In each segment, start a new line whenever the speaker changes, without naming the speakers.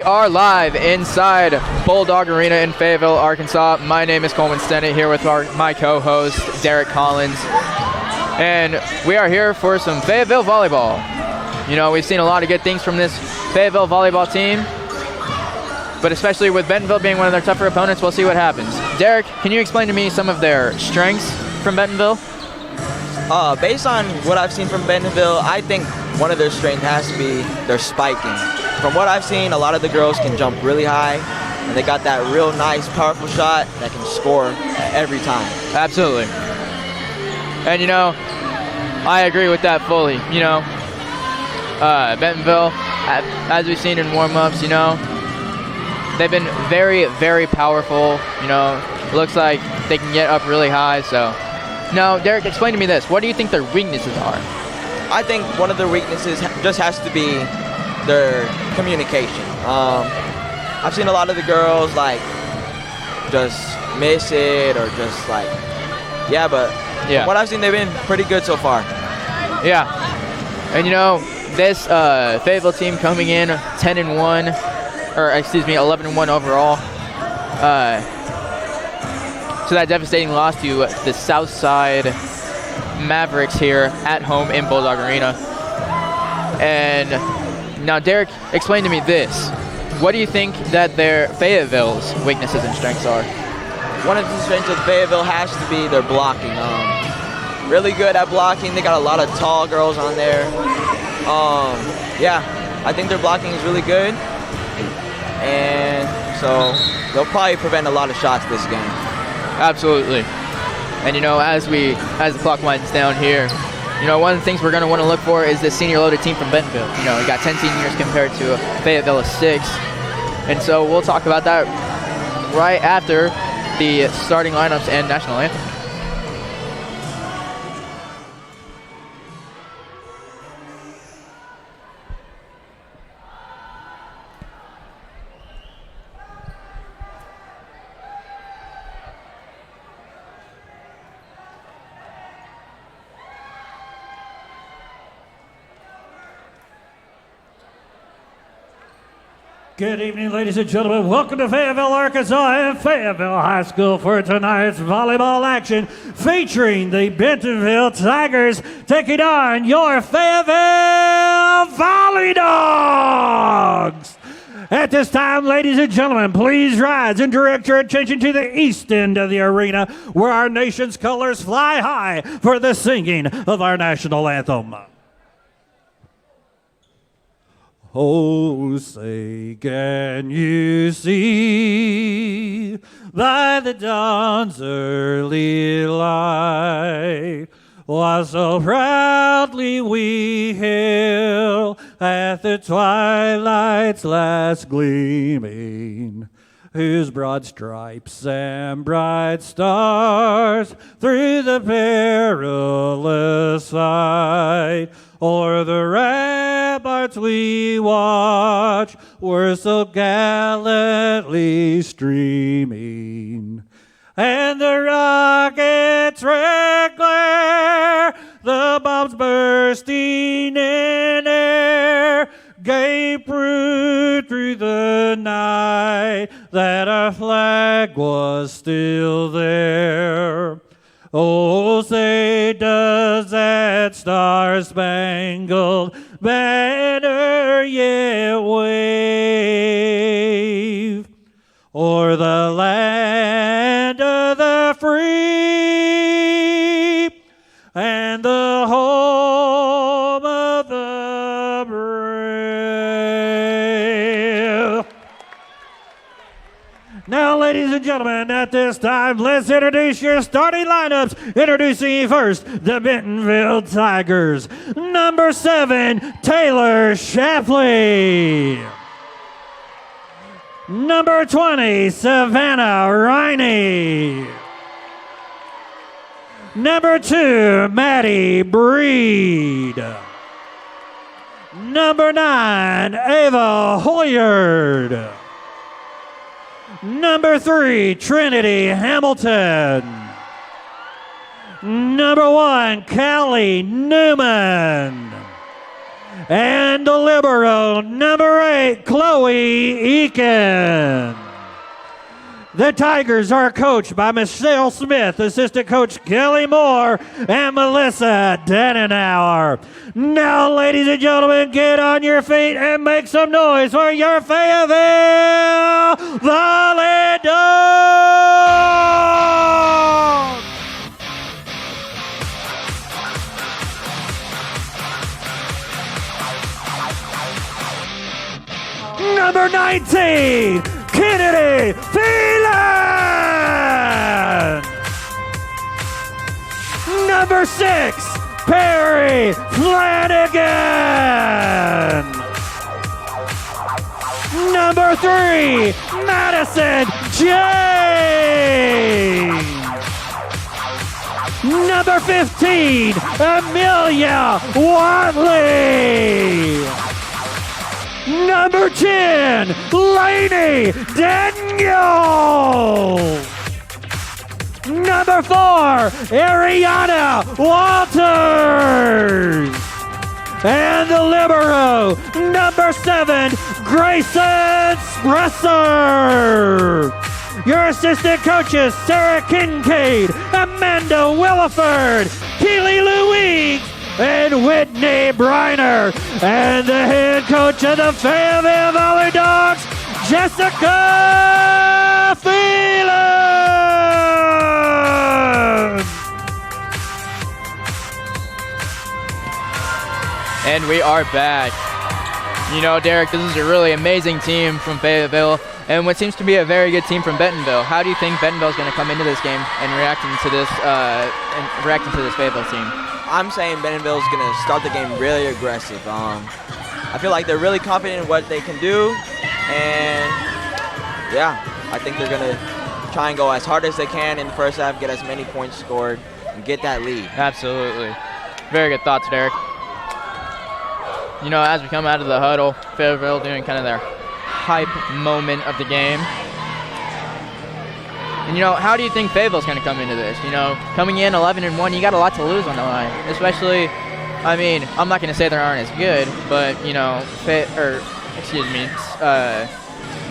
Are live inside Bulldog Arena in Fayetteville, Arkansas. My name is Coleman Stennett, here with my co-host Derek Collins, and we are here for some Fayetteville volleyball. You know, we've seen a lot of good things from this Fayetteville volleyball team, but especially with Bentonville being one of their tougher opponents, we'll see what happens. Derek, can you explain to me some of their strengths from Bentonville?
Based on what I've seen from Bentonville, I think one of their strengths has to be their spiking. From what I've seen, a lot of the girls can jump really high, and they got that real nice, powerful shot that can score every time.
Absolutely. And, you know, I agree with that fully. You know, Bentonville, as we've seen in warm-ups, you know, they've been very, very powerful. You know, it looks like they can get up really high. So, now, Derek, explain to me this. What do you think their weaknesses are?
I think one of their weaknesses just has to be their communication. I've seen a lot of the girls like just miss it or just like, but from what I've seen, they've been pretty good so far.
Yeah, and you know, this Fayetteville team coming in 10-1, or excuse me, 11-1 overall. So that devastating loss to the Southside Mavericks here at home in Bulldog Arena. And now, Derek, explain to me this. What do you think that their Fayetteville's weaknesses and strengths are?
One of the strengths of Fayetteville has to be their blocking. Really good at blocking. They got a lot of tall girls on there. I think their blocking is really good. And so they'll probably prevent a lot of shots this game.
Absolutely. And you know, as the clock winds down here, you know, one of the things we're going to want to look for is this senior loaded team from Bentonville. You know, we got 10 seniors compared to Fayetteville of 6. And so we'll talk about that right after the starting lineups and national anthem.
Good evening, ladies and gentlemen. Welcome to Fayetteville, Arkansas and Fayetteville High School for tonight's volleyball action featuring the Bentonville Tigers taking on your Fayetteville Volley Dogs. At this time, ladies and gentlemen, please rise and direct your attention to the east end of the arena where our nation's colors fly high for the singing of our national anthem. Oh, say, can you see by the dawn's early light what so proudly we hail at the twilight's last gleaming, whose broad stripes and bright stars through the perilous fight o'er the ramparts we watch were so gallantly streaming. And the rockets' red glare, the bombs bursting in air, gave proof through the night that our flag was still there. Oh, say, does that star-spangled banner yet wave o'er the land of the free and the home of the brave? Now, ladies and gentlemen, at this time, let's introduce your starting lineups. Introducing first, the Bentonville Tigers. Number 7, Taylor Shapley. Number 20, Savannah Riney. Number 2, Maddie Breed. Number 9, Ava Hoyard. Number 3, Trinity Hamilton. Number 1, Callie Newman. And the libero, number 8, Chloe Eakin. The Tigers are coached by Michelle Smith, assistant coach Kelly Moore, and Melissa Denenauer. Now, ladies and gentlemen, get on your feet and make some noise for your Fayetteville Volley Dogs! Number 19, Kennedy Phelan! Number 6, Perry Flanagan! Number 3, Madison James! Number 15, Amelia Watley! Number 10, Lainey Daniel. Number 4, Ariana Walters. And the libero, number 7, Grayson Spresser. Your assistant coaches, Sarah Kincaid, Amanda Williford, Keely Louise, and Whitney Briner, and the head coach of the Fayetteville Volley Dogs, Jessica Phelan.
And we are back. You know, Derek, this is a really amazing team from Fayetteville, and what seems to be a very good team from Bentonville. How do you think Bentonville is going to come into this game and reacting to this Fayetteville team?
I'm saying Bentonville is going to start the game really aggressive. I feel like they're really confident in what they can do, and yeah, I think they're going to try and go as hard as they can in the first half, get as many points scored, and get that lead.
Absolutely. Very good thoughts, Derek. You know, as we come out of the huddle, Fayetteville doing kind of their hype moment of the game. And, you know, how do you think Fayetteville's going to come into this? You know, coming in 11-1, you got a lot to lose on the line. Especially, I mean, I'm not going to say they aren't as good, but, you know,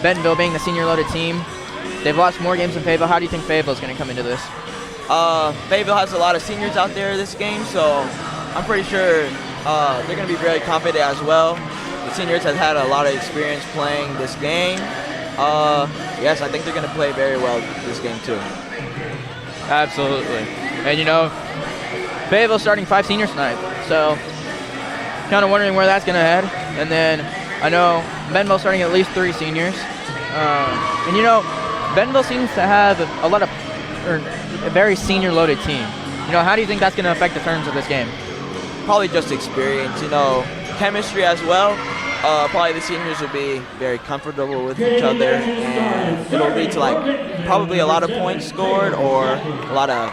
Bentonville being the senior-loaded team, they've lost more games than Fayetteville. How do you think Fayetteville's going to come into this?
Fayetteville has a lot of seniors out there this game, so I'm pretty sure they're going to be very confident as well. The seniors have had a lot of experience playing this game. Yes, I think they're going to play very well this game too.
Absolutely. And you know, Fayetteville's starting 5 seniors tonight, so kind of wondering where that's going to head. And then I know Bentonville's starting at least 3 seniors. And you know, Bentonville seems to have a very senior-loaded team. You know, how do you think that's going to affect the terms of this game?
Probably just experience, you know, chemistry as well. Probably the seniors will be very comfortable with each other, and it'll lead to like probably a lot of points scored or a lot of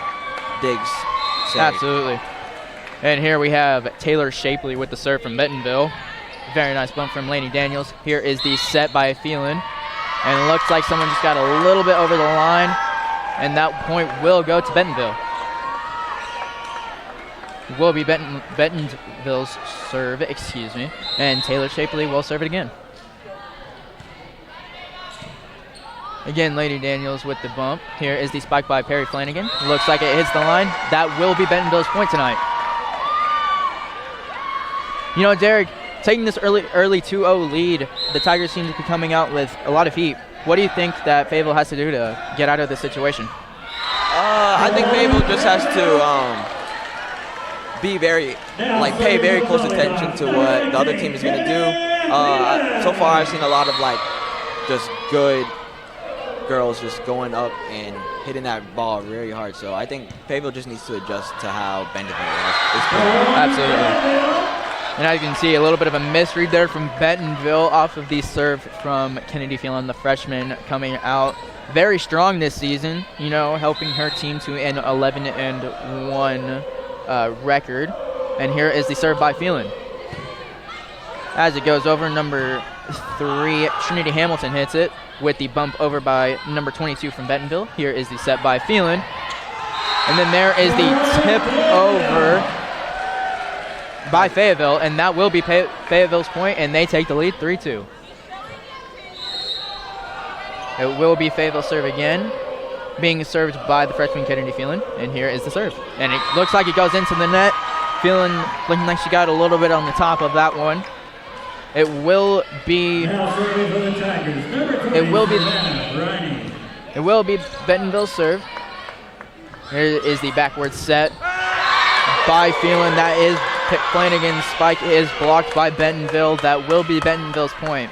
digs saved.
Absolutely. And here we have Taylor Shapley with the serve from Bentonville. Very nice bump from Lainey Daniels. Here is the set by Phelan, and it looks like someone just got a little bit over the line, and that point will go to Bentonville. Will be Bentonville's serve, and Taylor Shapley will serve it again. Again, Lady Daniels with the bump. Here is the spike by Perry Flanagan. Looks like it hits the line. That will be Bentonville's point tonight. You know, Derek, taking this early 2-0 lead, the Tigers seem to be coming out with a lot of heat. What do you think that Fayetteville has to do to get out of this situation?
I think Fayetteville just has to pay very close attention to what the other team is going to do. So far, I've seen a lot of just good girls just going up and hitting that ball very hard. So I think Fayetteville just needs to adjust to how Bentonville is playing.
Absolutely. And as you can see, a little bit of a misread there from Bentonville off of the serve from Kennedy Phelan, the freshman, coming out very strong this season, you know, helping her team to an 11-1 record. And here is the serve by Phelan. As it goes over, number 3, Trinity Hamilton hits it with the bump over by number 22 from Bentonville. Here is the set by Phelan. And then there is the tip over by Fayetteville, and that will be Fayetteville's point, and they take the lead 3-2. It will be Fayetteville serve again, being served by the freshman Kennedy Phelan, and here is the serve. And it looks like it goes into the net. Phelan looking like she got a little bit on the top of that one. It will be Bentonville's serve. Here is the backward set by Phelan. That is Flanagan's spike is blocked by Bentonville. That will be Bentonville's point.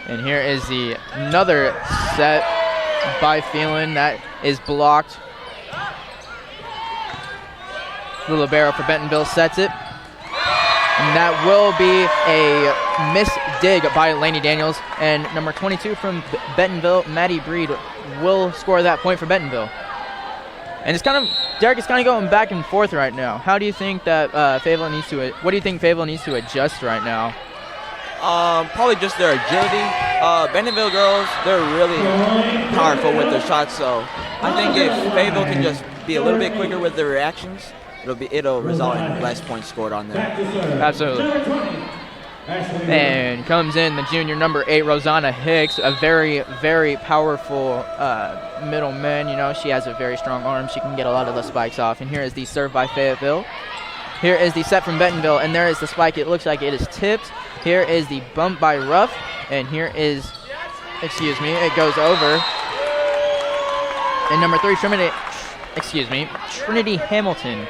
And here is another set by Phelan. That is blocked. The libero for Bentonville sets it. And that will be a missed dig by Lainey Daniels. And number 22 from Bentonville, Maddie Breed, will score that point for Bentonville. And it's Derek is kind of going back and forth right now. How do you think that what do you think Fayetteville needs to adjust right now?
Probably just their agility. Bentonville girls, they're really powerful with their shots. So I think if Fayetteville can just be a little bit quicker with their reactions, it'll result in less points scored on them.
Absolutely. And comes in the junior number 8, Rosanna Hicks, a very, very powerful middleman. You know, she has a very strong arm. She can get a lot of the spikes off. And here is the serve by Fayetteville. Here is the set from Bentonville, and there is the spike. It looks like it is tipped. Here is the bump by Ruff, and here is, it goes over. And number 3, Trinity Hamilton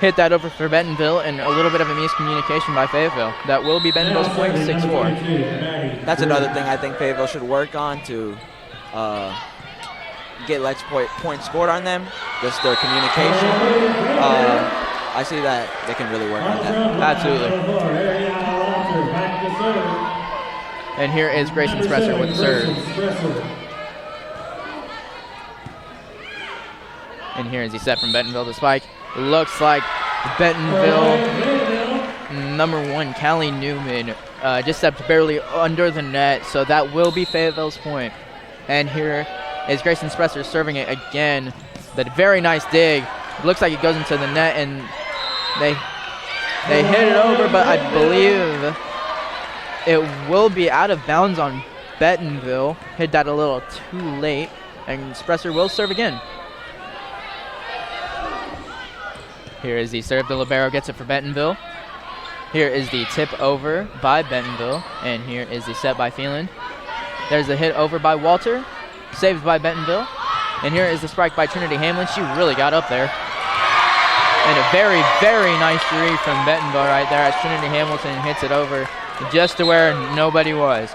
hit that over for Bentonville, and a little bit of a miscommunication by Fayetteville. That will be Bentonville's point, 6-4.
That's another thing I think Fayetteville should work on to get less points scored on them, just their communication. I see that they can really work on that.
Absolutely. And here is Grayson Spresser with the serve. And here is the set from Bentonville to spike. Looks like Bentonville, number 1, Callie Newman, just stepped barely under the net, so that will be Fayetteville's point. And here is Grayson Spresser serving it again. That very nice dig. Looks like it goes into the net, and they hit it over, but I believe it will be out of bounds on Bentonville. Hit that a little too late, and Spresser will serve again. Here is the serve. The libero gets it for Bentonville. Here is the tip over by Bentonville, and here is the set by Phelan. There's a hit over by Walter, saved by Bentonville, and here is the strike by Trinity Hamlin. She really got up there. And a very, very nice read from Bentonville right there as Trinity Hamilton hits it over just to where nobody was.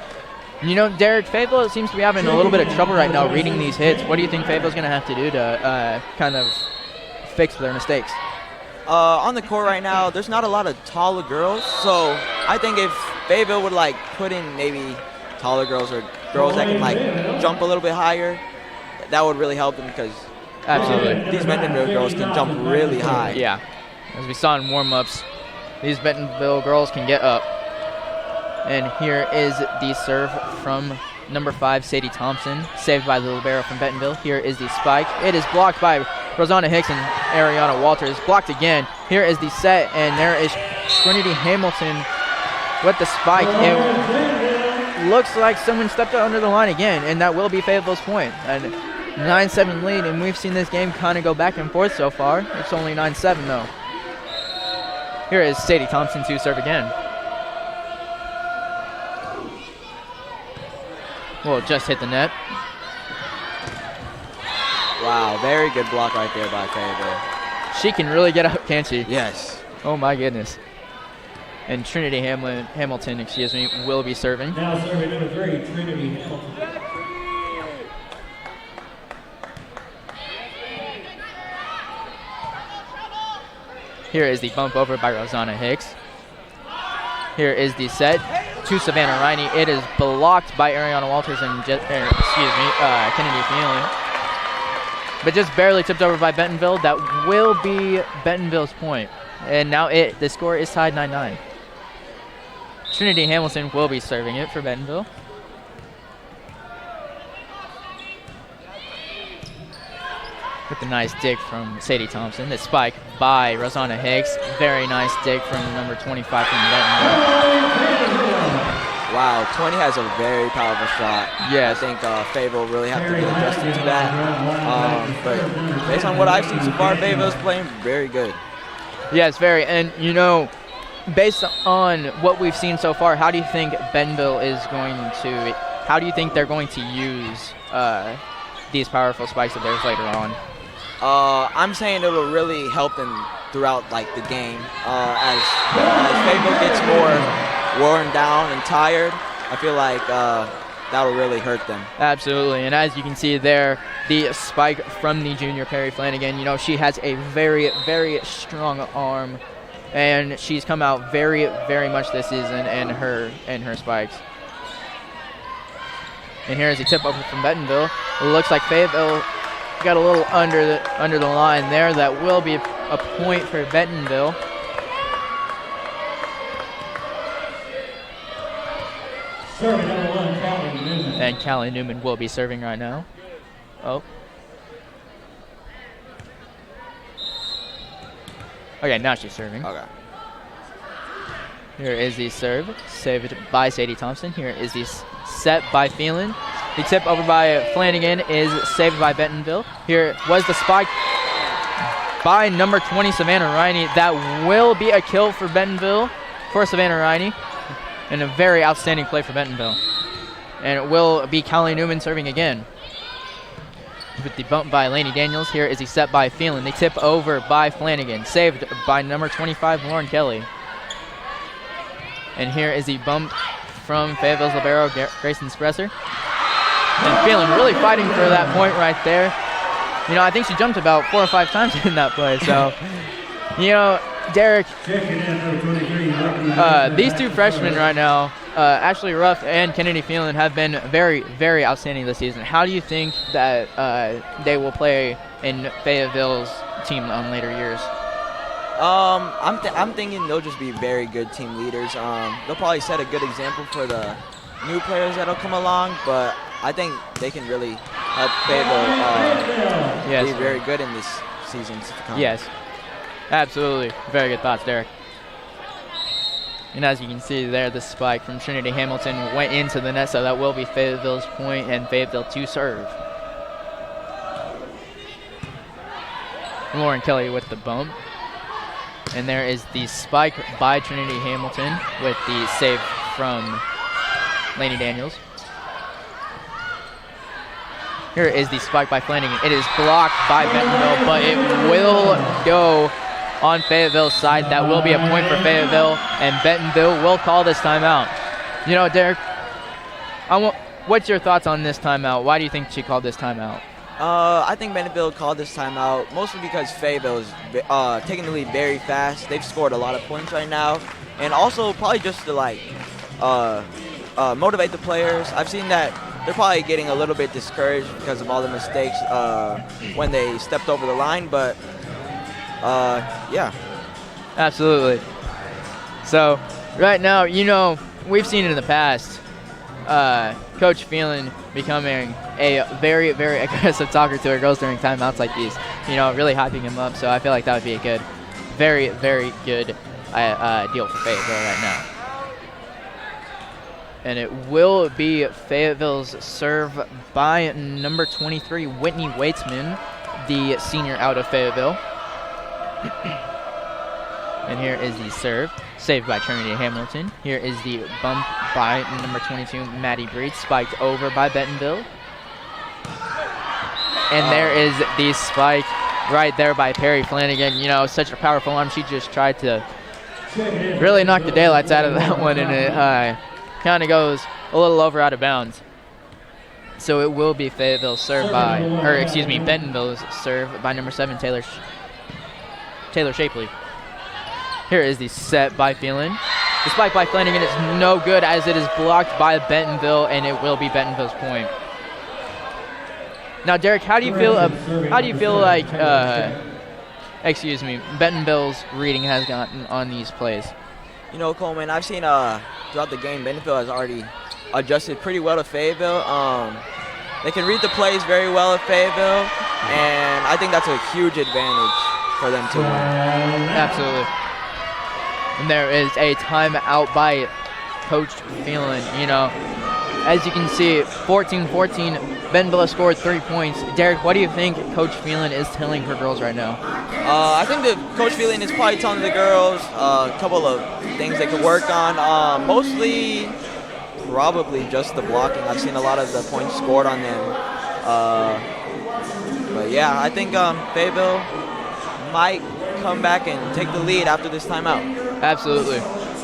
You know, Derek, Fayetteville seems to be having a little bit of trouble right now reading these hits. What do you think Fayetteville's going to have to do to kind of fix their mistakes?
On the court right now, there's not a lot of taller girls, so I think if Fayetteville would put in maybe taller girls or girls that can jump a little bit higher, that would really help them because
absolutely
these Bentonville girls can jump really high.
Yeah, as we saw in warm-ups, these Bentonville girls can get up. And here is the serve from number 5, Sadie Thompson, saved by the libero from Bentonville. Here is the spike. It is blocked by Rosanna Hicks and Ariana Walters. Blocked again. Here is the set, and there is Trinity Hamilton with the spike. It looks like someone stepped out under the line again, and that will be Fayetteville's point. And 9-7 lead, and we've seen this game kind of go back and forth so far. It's only 9-7 though. Here is Sadie Thompson to serve again. Well, just hit the net.
Wow, very good block right there by Fayetteville.
She can really get up, can't she?
Yes.
Oh my goodness. And Trinity Hamilton, will be serving.
Now serving number 3, Trinity Hamilton.
Here is the bump over by Rosanna Hicks. Here is the set to Savannah Riney. It is blocked by Ariana Walters and Kennedy Phelan. But just barely tipped over by Bentonville. That will be Bentonville's point. And now the score is tied 9-9. Trinity Hamilton will be serving it for Bentonville. with the nice dig from Sadie Thompson. The spike by Rosanna Hicks. Very nice dig from number 25 from Bentonville.
Wow, 20 has a very powerful shot.
Yes.
I think Fayetteville really have to get adjusted to that. But based on what I've seen so far, Fayetteville's playing very good.
Yes, very. And, you know, based on what we've seen so far, how do you think Bentonville is going to – how do you think they're going to use these powerful spikes of theirs later on?
I'm saying it'll really help them throughout, like, the game. As Fayetteville gets more worn down and tired, I feel like that'll really hurt them.
Absolutely, and as you can see there, the spike from the junior Perry Flanagan, you know, she has a very, very strong arm, and she's come out very, very much this season in her spikes. And here is a tip over from Bentonville. It looks like Fayetteville got a little under the line there. That will be a point for Bentonville.
Serving number 1, Callie Newman.
And Callie Newman will be serving right now. Oh. Okay, now she's serving.
Okay.
Here is the serve, saved by Sadie Thompson. Here is the set by Phelan. The tip over by Flanagan is saved by Bentonville. Here was the spike by number 20, Savannah Riney. That will be a kill for Bentonville, for Savannah Riney. And a very outstanding play for Bentonville. And it will be Callie Newman serving again. With the bump by Lainey Daniels. Here is the set by Phelan. The tip over by Flanagan. Saved by number 25, Lauren Kelly. And here is the bump from Fayetteville's libero, Grayson Spresser. And Phelan really fighting for that point right there. You know, I think she jumped about 4 or 5 times in that play. So, you know, Derek, these two freshmen right now, Ashley Ruff and Kennedy Phelan, have been very, very outstanding this season. How do you think that they will play in Fayetteville's team on later years?
I'm thinking they'll just be very good team leaders. They'll probably set a good example for the new players that'll come along, but I think they can really help Fayetteville be very good in this season to come.
Yes. Absolutely. Very good thoughts, Derek. And as you can see there, the spike from Trinity Hamilton went into the net, so that will be Fayetteville's point, and Fayetteville to serve. Lauren Kelly with the bump. And there is the spike by Trinity Hamilton with the save from Lainey Daniels. Here is the spike by Flanagan. It is blocked by Bentonville, but it will go on Fayetteville's side. That will be a point for Fayetteville, and Bentonville will call this timeout. You know, Derek, what's your thoughts on this timeout? Why do you think she called this timeout?
I think Bentonville called this timeout mostly because Fayetteville is taking the lead very fast. They've scored a lot of points right now, and also probably just to motivate the players. I've seen that they're probably getting a little bit discouraged because of all the mistakes when they stepped over the line, but yeah.
Absolutely. So right now, you know, we've seen it in the past, Coach Phelan becoming a very, very aggressive talker to her girls during timeouts like these, you know, really hyping them up. So I feel like that would be a good, very, very good deal for Fayetteville right now. And it will be Fayetteville's serve by number 23, Whitney Waitsman, the senior out of Fayetteville. And here is the serve, saved by Trinity Hamilton. Here is the bump by number 22, Maddie Breed, spiked over by Bentonville. And there is the spike right there by Perry Flanagan. You know, such a powerful arm. She just tried to really knock the daylights out of that one, and it kind of goes a little over out of bounds. So it will be Fayetteville's serve by, or excuse me, Bentonville's serve by number 7, Taylor Shapley. Here is the set by Phelan. The spike by Flanagan is no good as it is blocked by Bentonville, and it will be Bentonville's point. Now, Derek, how do you feel like Bentonville's reading has gotten on these plays?
You know, Coleman, I've seen throughout the game, Bentonville has already adjusted pretty well to Fayetteville. They can read the plays very well at Fayetteville. and I think that's a huge advantage for them to win.
Absolutely. And there is a timeout by Coach Phelan. You know, as you can see, 14-14, Bentonville has scored 3 points. Derek, what do you think Coach Phelan is telling her girls right now?
I think that Coach Phelan is probably telling the girls a couple of things they could work on. Mostly, probably just the blocking. I've seen a lot of the points scored on them. But yeah, I think Fayetteville might come back and take the lead after this timeout.
Absolutely.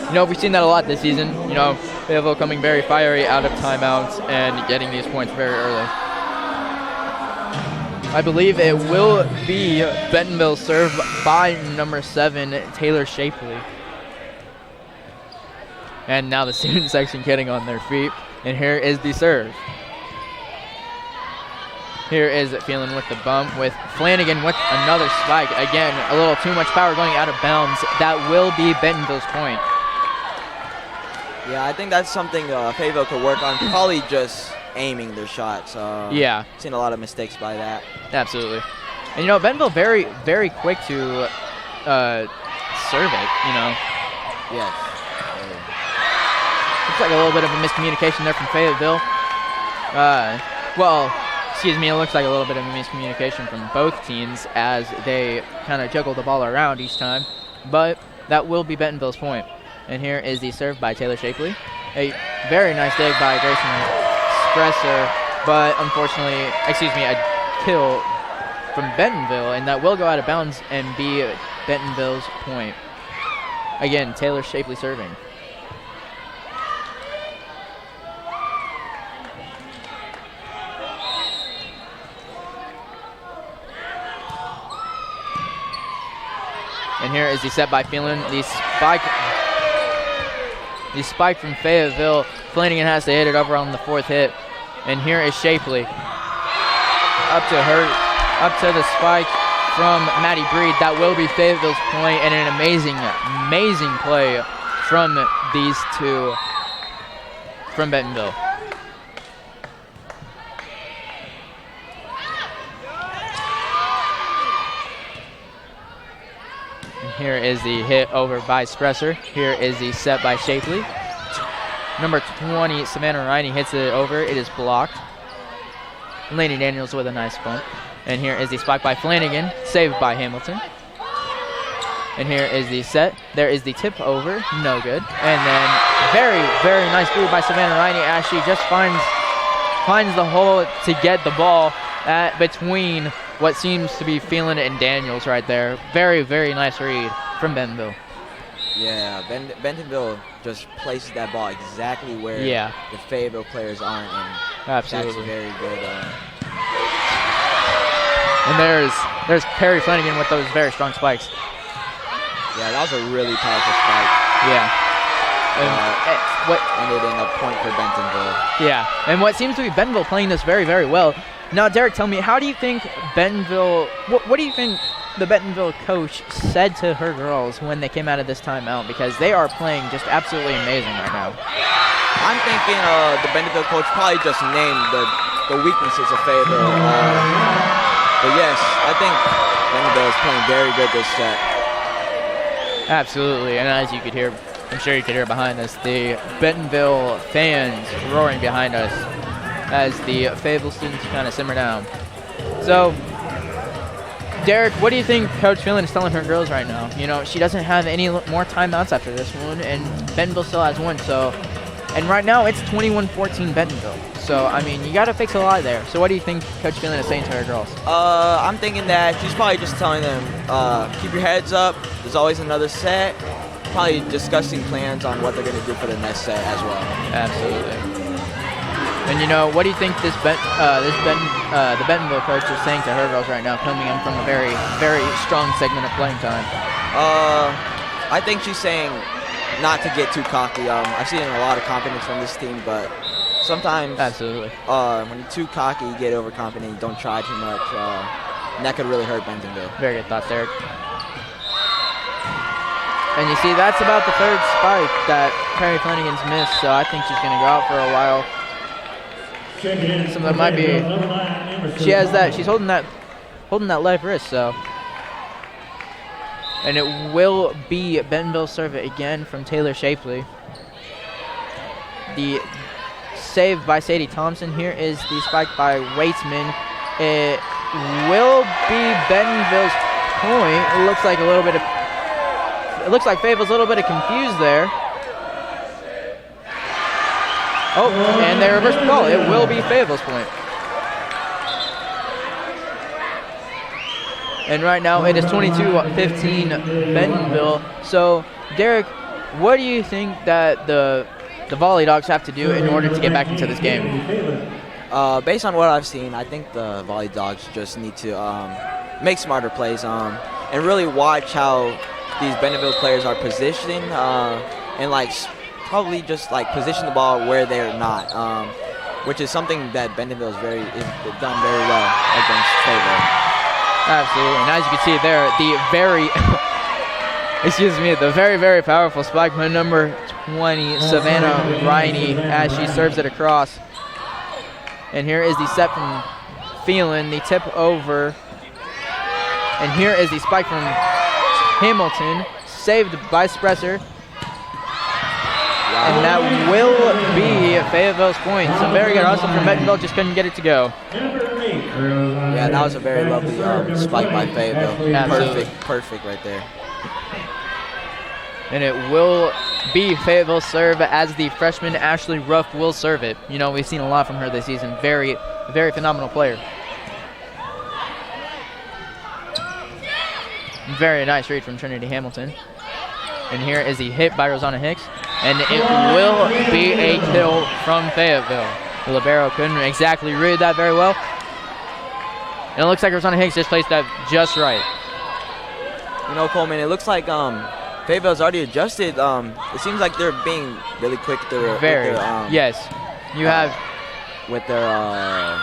You know, we've seen that a lot this season. You know, Fayetteville coming very fiery out of timeouts and getting these points very early. I believe it will be Bentonville served by number 7, Taylor Shapley. And now the student section getting on their feet. And here is the serve. Here is Phelan with the bump, with Flanagan with another spike. Again, a little too much power going out of bounds. That will be Bentonville's point.
Yeah, I think that's something Fayetteville could work on. Probably just aiming their shots.
Yeah.
Seen a lot of mistakes by that.
Absolutely. And, you know, Bentonville very, very quick to serve it, you know.
Yes.
Looks like a little bit of a miscommunication there from Fayetteville. It looks like a little bit of a miscommunication from both teams as they kind of juggle the ball around each time. But that will be Bentonville's point. And here is the serve by Taylor Shapley. A very nice dig by Grayson Spresser, but unfortunately, a kill from Bentonville, and that will go out of bounds and be Bentonville's point. Again, Taylor Shapley serving. And here is the set by Phelan. The spike from Fayetteville. Flanagan has to hit it over on the 4th hit. And here is Shapley. Up to the spike from Maddie Breed. That will be Fayetteville's point, and an amazing, amazing play from these two from Bentonville. Here is the hit over by Spresser. Here is the set by Shapley. Number 20, Savannah Riney hits it over. It is blocked. Lady Daniels with a nice bump. And here is the spike by Flanagan, saved by Hamilton. And here is the set. There is the tip over, no good. And then very, very nice move by Savannah Riney as she just finds the hole to get the ball between what seems to be Phelan and Daniels right there. Very, very nice read from Bentonville.
Yeah, Bentonville just places that ball exactly where the Fayetteville players aren't, and
absolutely
that's very good.
And there's Perry Flanagan with those very strong spikes.
Yeah, that was a really powerful spike.
Yeah.
What ended in a point for Bentonville.
Yeah, and what seems to be Bentonville playing this very, very well. Now, Derek, tell me, how do you think Bentonville, what do you think the Bentonville coach said to her girls when they came out of this timeout? Because they are playing just absolutely amazing right now.
I'm thinking the Bentonville coach probably just named the weaknesses of Fayetteville. But yes, I think Bentonville is playing very good this set.
Absolutely, and as you could hear, I'm sure you could hear behind us, the Bentonville fans roaring behind us as the Fayetteville students kind of simmer down. So, Derek, what do you think Coach Phelan is telling her girls right now? You know, she doesn't have any more timeouts after this one, and Bentonville still has one. So, and right now it's 21-14 Bentonville. So, I mean, you got to fix a lot there. So, what do you think Coach Phelan is saying to her girls?
I'm thinking that she's probably just telling them, keep your heads up. There's always another set. Probably discussing plans on what they're going to do for the next set as well.
Absolutely. And you know, what do you think the Bentonville coach is saying to her girls right now, coming in from a very, very strong segment of playing time?
I think she's saying not to get too cocky. I've seen a lot of confidence from this team, but sometimes,
absolutely,
when you're too cocky, you get overconfident, you don't try too much, and that could really hurt Bentonville.
Very good thoughts, Derek. And you see, that's about the third spike that Perry Flanagan's missed, so I think she's going to go out for a while. Some of them might be. She has that. She's holding that holding that left wrist, so. And it will be Bentonville serve it again from Taylor Shapley. The save by Sadie Thompson. Here is the spike by Weitzman. It will be Bentonville's point. It looks like Fayetteville's a little bit confused there. Oh, and they reversed the call. It will be Fayetteville's point. And right now it is 22-15 Bentonville. So, Derek, what do you think that the Volley Dogs have to do in order to get back into this game?
Based on what I've seen, I think the Volley Dogs just need to make smarter plays and really watch how these Bentonville players are positioning and probably just position the ball where they're not, which is something that Bentonville is done very well against Fayetteville.
Absolutely, and as you can see there, the very, very powerful spike by number 20, Savannah Riney, as she serves it across. And here is the set from Phelan, the tip over. And here is the spike from Hamilton, saved by Spresser. And that will be Fayetteville's point. Some very good hustle from Bentonville, just couldn't get it to go.
Yeah, that was a very lovely spike by Fayetteville.
Absolutely.
Perfect right there.
And it will be Fayetteville's serve as the freshman Ashley Ruff will serve it. You know, we've seen a lot from her this season. Very, very phenomenal player. Very nice read from Trinity Hamilton. And here is the hit by Rosanna Hicks. And it will be a kill from Fayetteville. The libero couldn't exactly read that very well. And it looks like Rosanna Hicks just placed that just right.
You know, Coleman, it looks like Fayetteville's already adjusted. It seems like they're being really quick with their
yes. You have
with their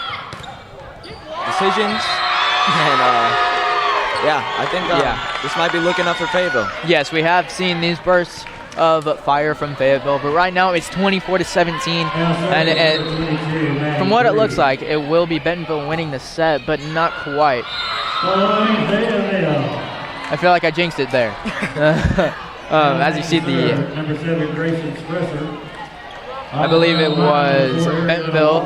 decisions, and I think this might be looking up for Fayetteville.
Yes, we have seen these bursts of fire from Fayetteville, but right now it's 24-17, and from what it looks like, it will be Bentonville winning the set, but not quite. I feel like I jinxed it there. As you see, I believe it was Bentonville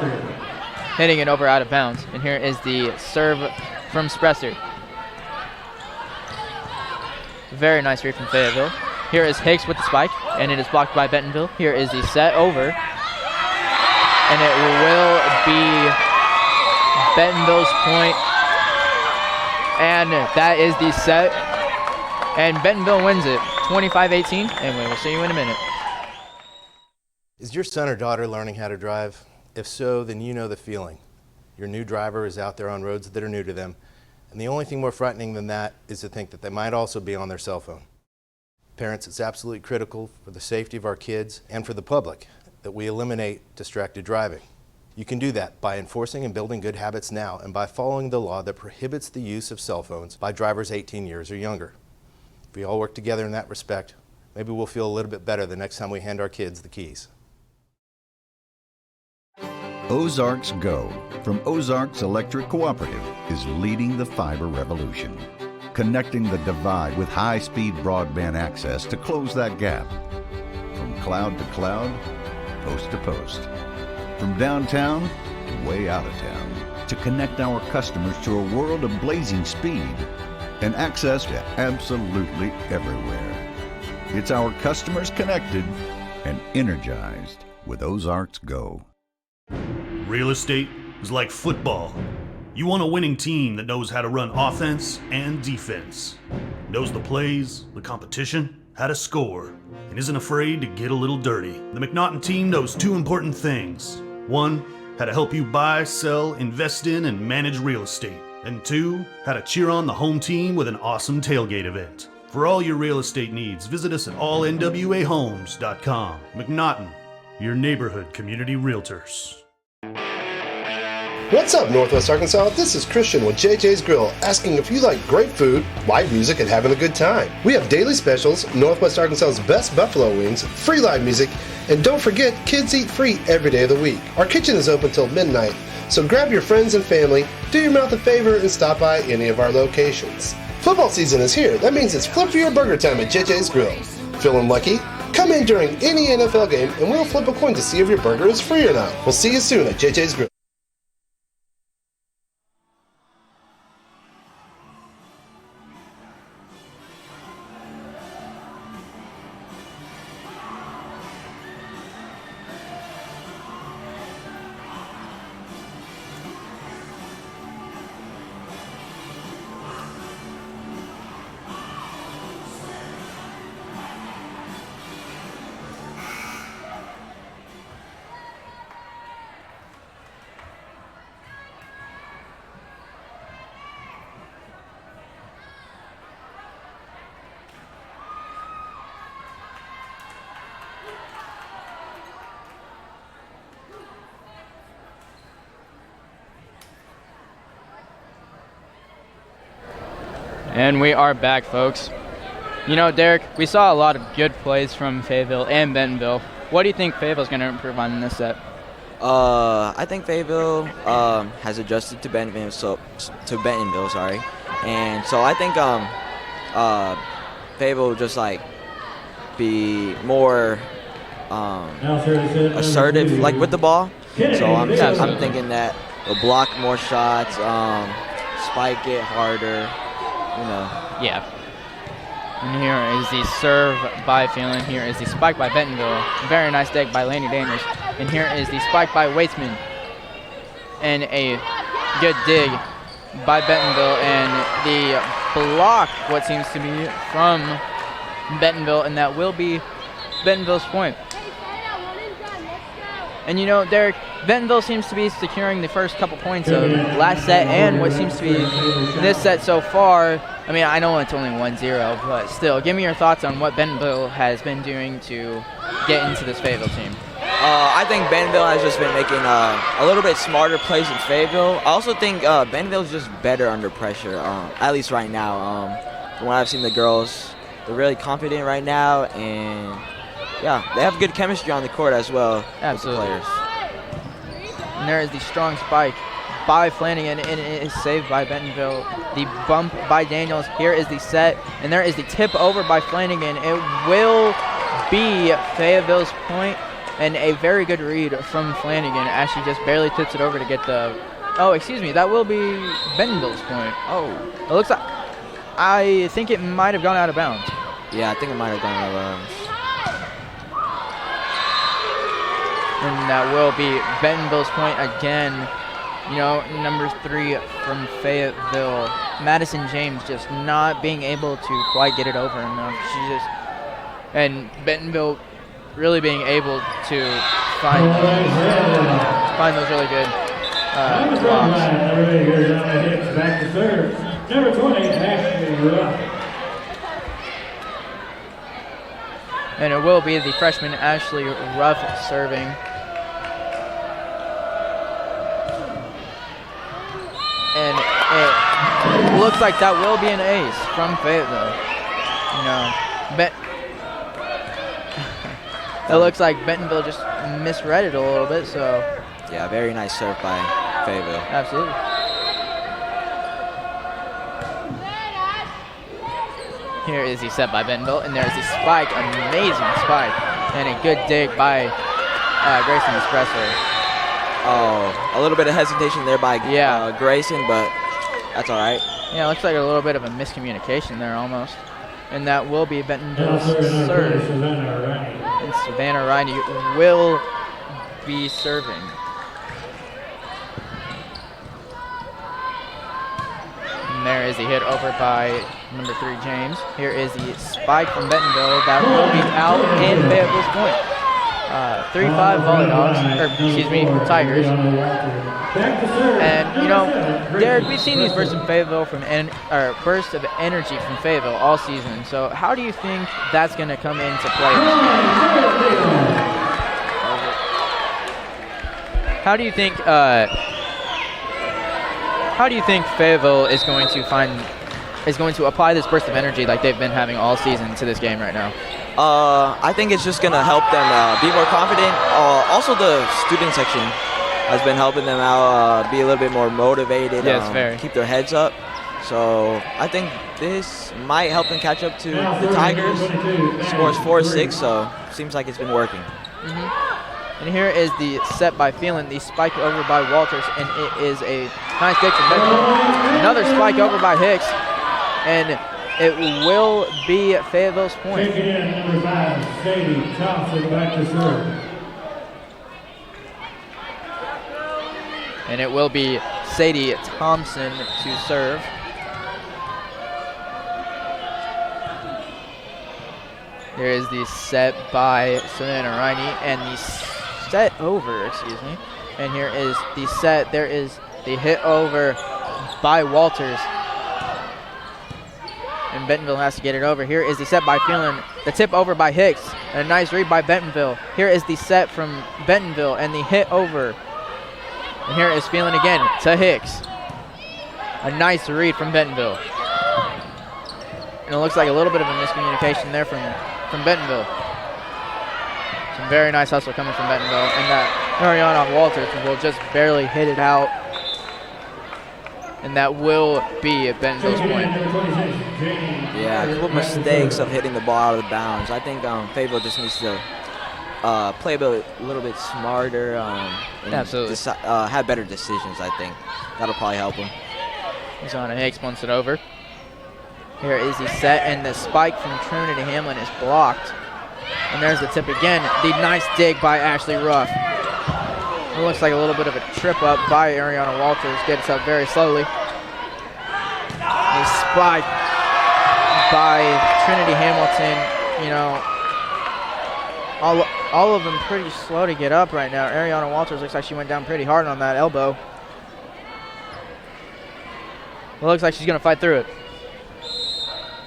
hitting it over out of bounds. And here is the serve from Spresser. Very nice read from Fayetteville. Here is Hicks with the spike, and it is blocked by Bentonville. Here is the set over, and it will be Bentonville's point. And that is the set. And Bentonville wins it 25-18, and we will see you in a minute.
Is your son or daughter learning how to drive? If so, then you know the feeling. Your new driver is out there on roads that are new to them, and the only thing more frightening than that is to think that they might also be on their cell phone. Parents, it's absolutely critical for the safety of our kids and for the public that we eliminate distracted driving. You can do that by enforcing and building good habits now and by following the law that prohibits the use of cell phones by drivers 18 years or younger. If we all work together in that respect, maybe we'll feel a little bit better the next time we hand our kids the keys.
Ozarks Go from Ozarks Electric Cooperative is leading the fiber revolution, connecting the divide with high-speed broadband access to close that gap. From cloud to cloud, post to post. From downtown to way out of town, to connect our customers to a world of blazing speed and access to absolutely everywhere. It's our customers connected and energized with Ozarks Go.
Real estate is like football. You want a winning team that knows how to run offense and defense, knows the plays, the competition, how to score, and isn't afraid to get a little dirty. The McNaughton team knows two important things. One, how to help you buy, sell, invest in, and manage real estate. And two, how to cheer on the home team with an awesome tailgate event. For all your real estate needs, visit us at allnwahomes.com. McNaughton, your neighborhood community realtors.
What's up, Northwest Arkansas? This is Christian with JJ's Grill, asking if you like great food, live music, and having a good time. We have daily specials, Northwest Arkansas's best buffalo wings, free live music, and don't forget, kids eat free every day of the week. Our kitchen is open till midnight, So grab your friends and family, do your mouth a favor, and stop by any of our locations. Football season is here. That means it's flip for your burger time at JJ's Grill. Feeling lucky? Come in during any NFL game and we'll flip a coin to see if your burger is free or not. We'll see you soon at JJ's Grill.
And we are back, folks. You know, Derek, we saw a lot of good plays from Fayetteville and Bentonville. What do you think Fayetteville's going to improve on in this set?
I think Fayetteville has adjusted to Bentonville, and so I think Fayetteville will just like be more assertive, like with the ball. So I'm thinking that they'll block more shots, spike it harder.
Yeah. And here is the serve by Phelan. Here is the spike by Bentonville. Very nice dig by Laney Daniels. And here is the spike by Waitsman. And a good dig by Bentonville. And the block, what seems to be from Bentonville. And that will be Bentonville's point. And you know, Derek, Bentonville seems to be securing the first couple points of last set and what seems to be this set so far. I mean, I know it's only 1-0, but still, give me your thoughts on what Bentonville has been doing to get into this Fayetteville team.
I think Bentonville has just been making a little bit smarter plays than Fayetteville. I also think Bentonville is just better under pressure, at least right now. From what I've seen the girls, they're really confident right now, and yeah, they have good chemistry on the court as well.
Absolutely.
With the players.
And there is the strong spike by Flanagan, and it is saved by Bentonville. The bump by Daniels. Here is the set, and there is the tip over by Flanagan. It will be Fayetteville's point, and a very good read from Flanagan as she just barely tips it over to get the... Oh, excuse me, that will be Bentonville's point. Oh, it looks like... I think it might have gone out of bounds.
Yeah, I think it might have gone out of bounds.
And that will be Bentonville's point again. You know, number 3 from Fayetteville. Madison James just not being able to quite get it over enough. And Bentonville really being able to find those really good blocks.
Back to serve. Number 20, Ashley Ruff.
And it will be the freshman Ashley Ruff serving. And it looks like that will be an ace from Fayetteville. You know, it looks like Bentonville just misread it a little bit, so.
Yeah, very nice serve by Fayetteville.
Absolutely. Here is the set by Bentonville, and there's the spike, amazing spike, and a good dig by Grayson Espresso.
Oh, a little bit of hesitation there by Grayson, but that's all right.
Yeah, it looks like a little bit of a miscommunication there almost. And that will be Bentonville's serve. And Savannah Riney will be serving. And there is the hit over by number 3, James. Here is the spike from Bentonville. That will be out in Fayetteville's point. 3-5 Volley Dogs, Tigers. And, you know, Derek, we've seen these bursts of Fayetteville bursts of energy from Fayetteville all season. So how do you think that's going to come into play? How do you think Fayetteville is going to apply this burst of energy like they've been having all season to this game right now?
I think it's just going to help them be more confident. Also, the student section has been helping them out be a little bit more motivated.
Yes, very.
Keep their heads up. So I think this might help them catch up to the Tigers. Scores 4-6, so seems like it's been working.
And here is the set by Phelan, the spike over by Walters, and it is a nice dig from Bentonville. Another spike over by Hicks, and it will be Fayetteville's point.
Taking in number 5, Sadie Thompson back to serve.
And it will be Sadie Thompson to serve. There is the set by Savannah Riney and the set over, excuse me. And here is the set. There is the hit over by Walters. And Bentonville has to get it over. Here is the set by Phelan. The tip over by Hicks. And a nice read by Bentonville. Here is the set from Bentonville and the hit over. And here is Phelan again to Hicks. A nice read from Bentonville. And it looks like a little bit of a miscommunication there from Bentonville. Some very nice hustle coming from Bentonville. And that Ariana Walters will just barely hit it out. And that will be Bentonville's point.
Yeah, a couple mistakes of hitting the ball out of bounds. I think Fayetteville just needs to play a little bit smarter and
Absolutely.
have better decisions, I think. That'll probably help them.
Zana Hicks wants it over. Here is the set, and the spike from Trinity Hamlin is blocked. And there's the tip again. The nice dig by Ashley Ruff. It looks like a little bit of a trip up by Ariana Walters. Gets up very slowly. A spike by Trinity Hamilton. You know, all of them pretty slow to get up right now. Ariana Walters looks like she went down pretty hard on that elbow. Well, looks like she's going to fight through it.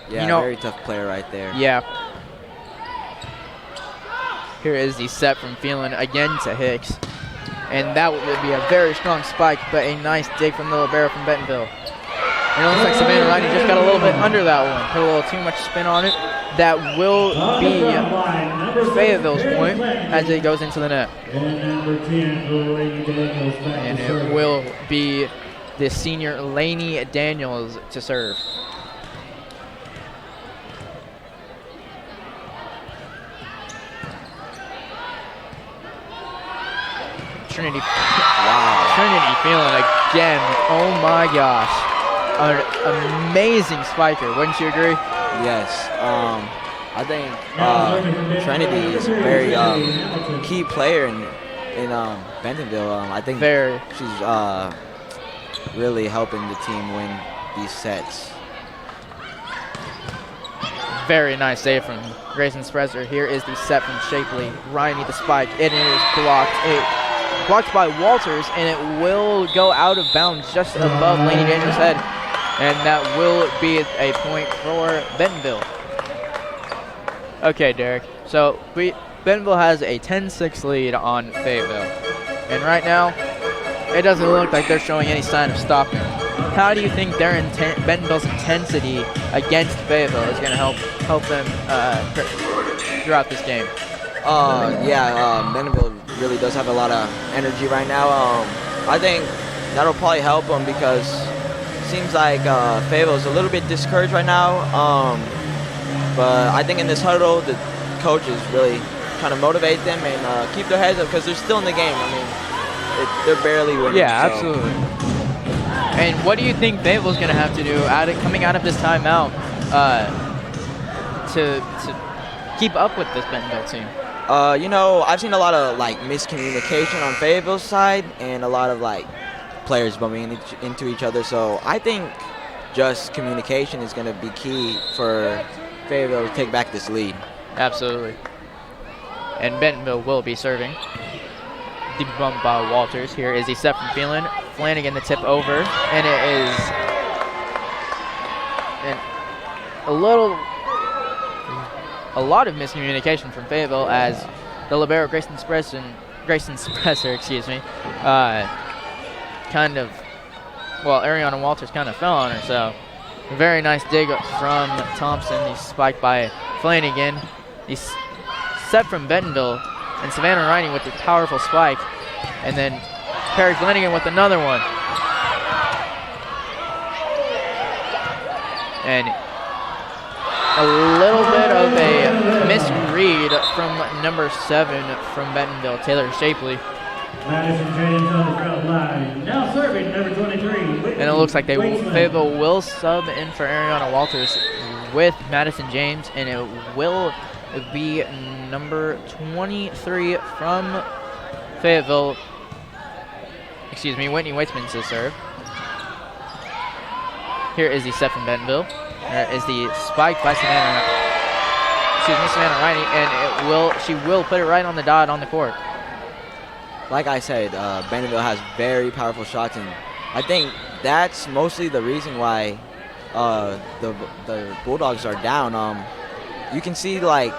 Yeah, very tough player right there.
Yeah. Here is the set from Phelan again to Hicks. And that would be a very strong spike, but a nice dig from the libero from Bentonville. And it looks like Savannah Riney just got a little bit under that one. Put a little too much spin on it. That will be Fayetteville's point as it goes into the net. And it will be the senior Lainey Daniels to serve. Trinity Phelan again. Oh my gosh. An amazing spiker, wouldn't you agree?
Yes. I think Trinity is a very key player in Bentonville. I think she's really helping the team win these sets.
Very nice save from Grayson Sprezer. Here is the set from Shapley. Riney the spike. It is blocked. Blocked by Walters, and it will go out of bounds just above Lainey Daniels' head. And that will be a point for Bentonville. Okay, Derek. So Bentonville has a 10-6 lead on Fayetteville. And right now, it doesn't look like they're showing any sign of stopping. How do you think Bentonville's intensity against Fayetteville is going to help them throughout this game?
Bentonville really does have a lot of energy right now. I think that'll probably help them because it seems like Fayetteville is a little bit discouraged right now. But I think in this huddle, the coaches really trying to motivate them and keep their heads up because they're still in the game. I mean, they're barely winning.
Yeah, absolutely. And what do you think Fayetteville's going to have to do coming out of this timeout to keep up with this Bentonville team?
I've seen a lot of miscommunication on Fayetteville's side and a lot of players bumping into each other. So I think just communication is going to be key for Fayetteville to take back this lead.
Absolutely. And Bentonville will be serving. The bump by Walters. Here is the set from Phelan. Flanagan the tip over, and it is a lot of miscommunication from Fayetteville as the libero Grayson Sprezer, excuse me, Ariana Walters kind of fell on her. So a very nice dig from Thompson. The spike by Flanagan. The set from Bentonville and Savannah Riney with the powerful spike, and then Perry Flanagan with another one. And a little bit of a misread from number 7 from Bentonville, Taylor Shapley.
Madison James on the ground line. Now serving number 23.
And it looks like Fayetteville will sub in for Ariana Walters with Madison James, and it will be number 23 from Fayetteville. Excuse me, Whitney Weitzman to serve. Here is the set from Bentonville. There is the spike by Savannah Riney, and she will put it right on the dot on the court.
Like I said, Bentonville has very powerful shots, and I think that's mostly the reason why the Bulldogs are down. You can see like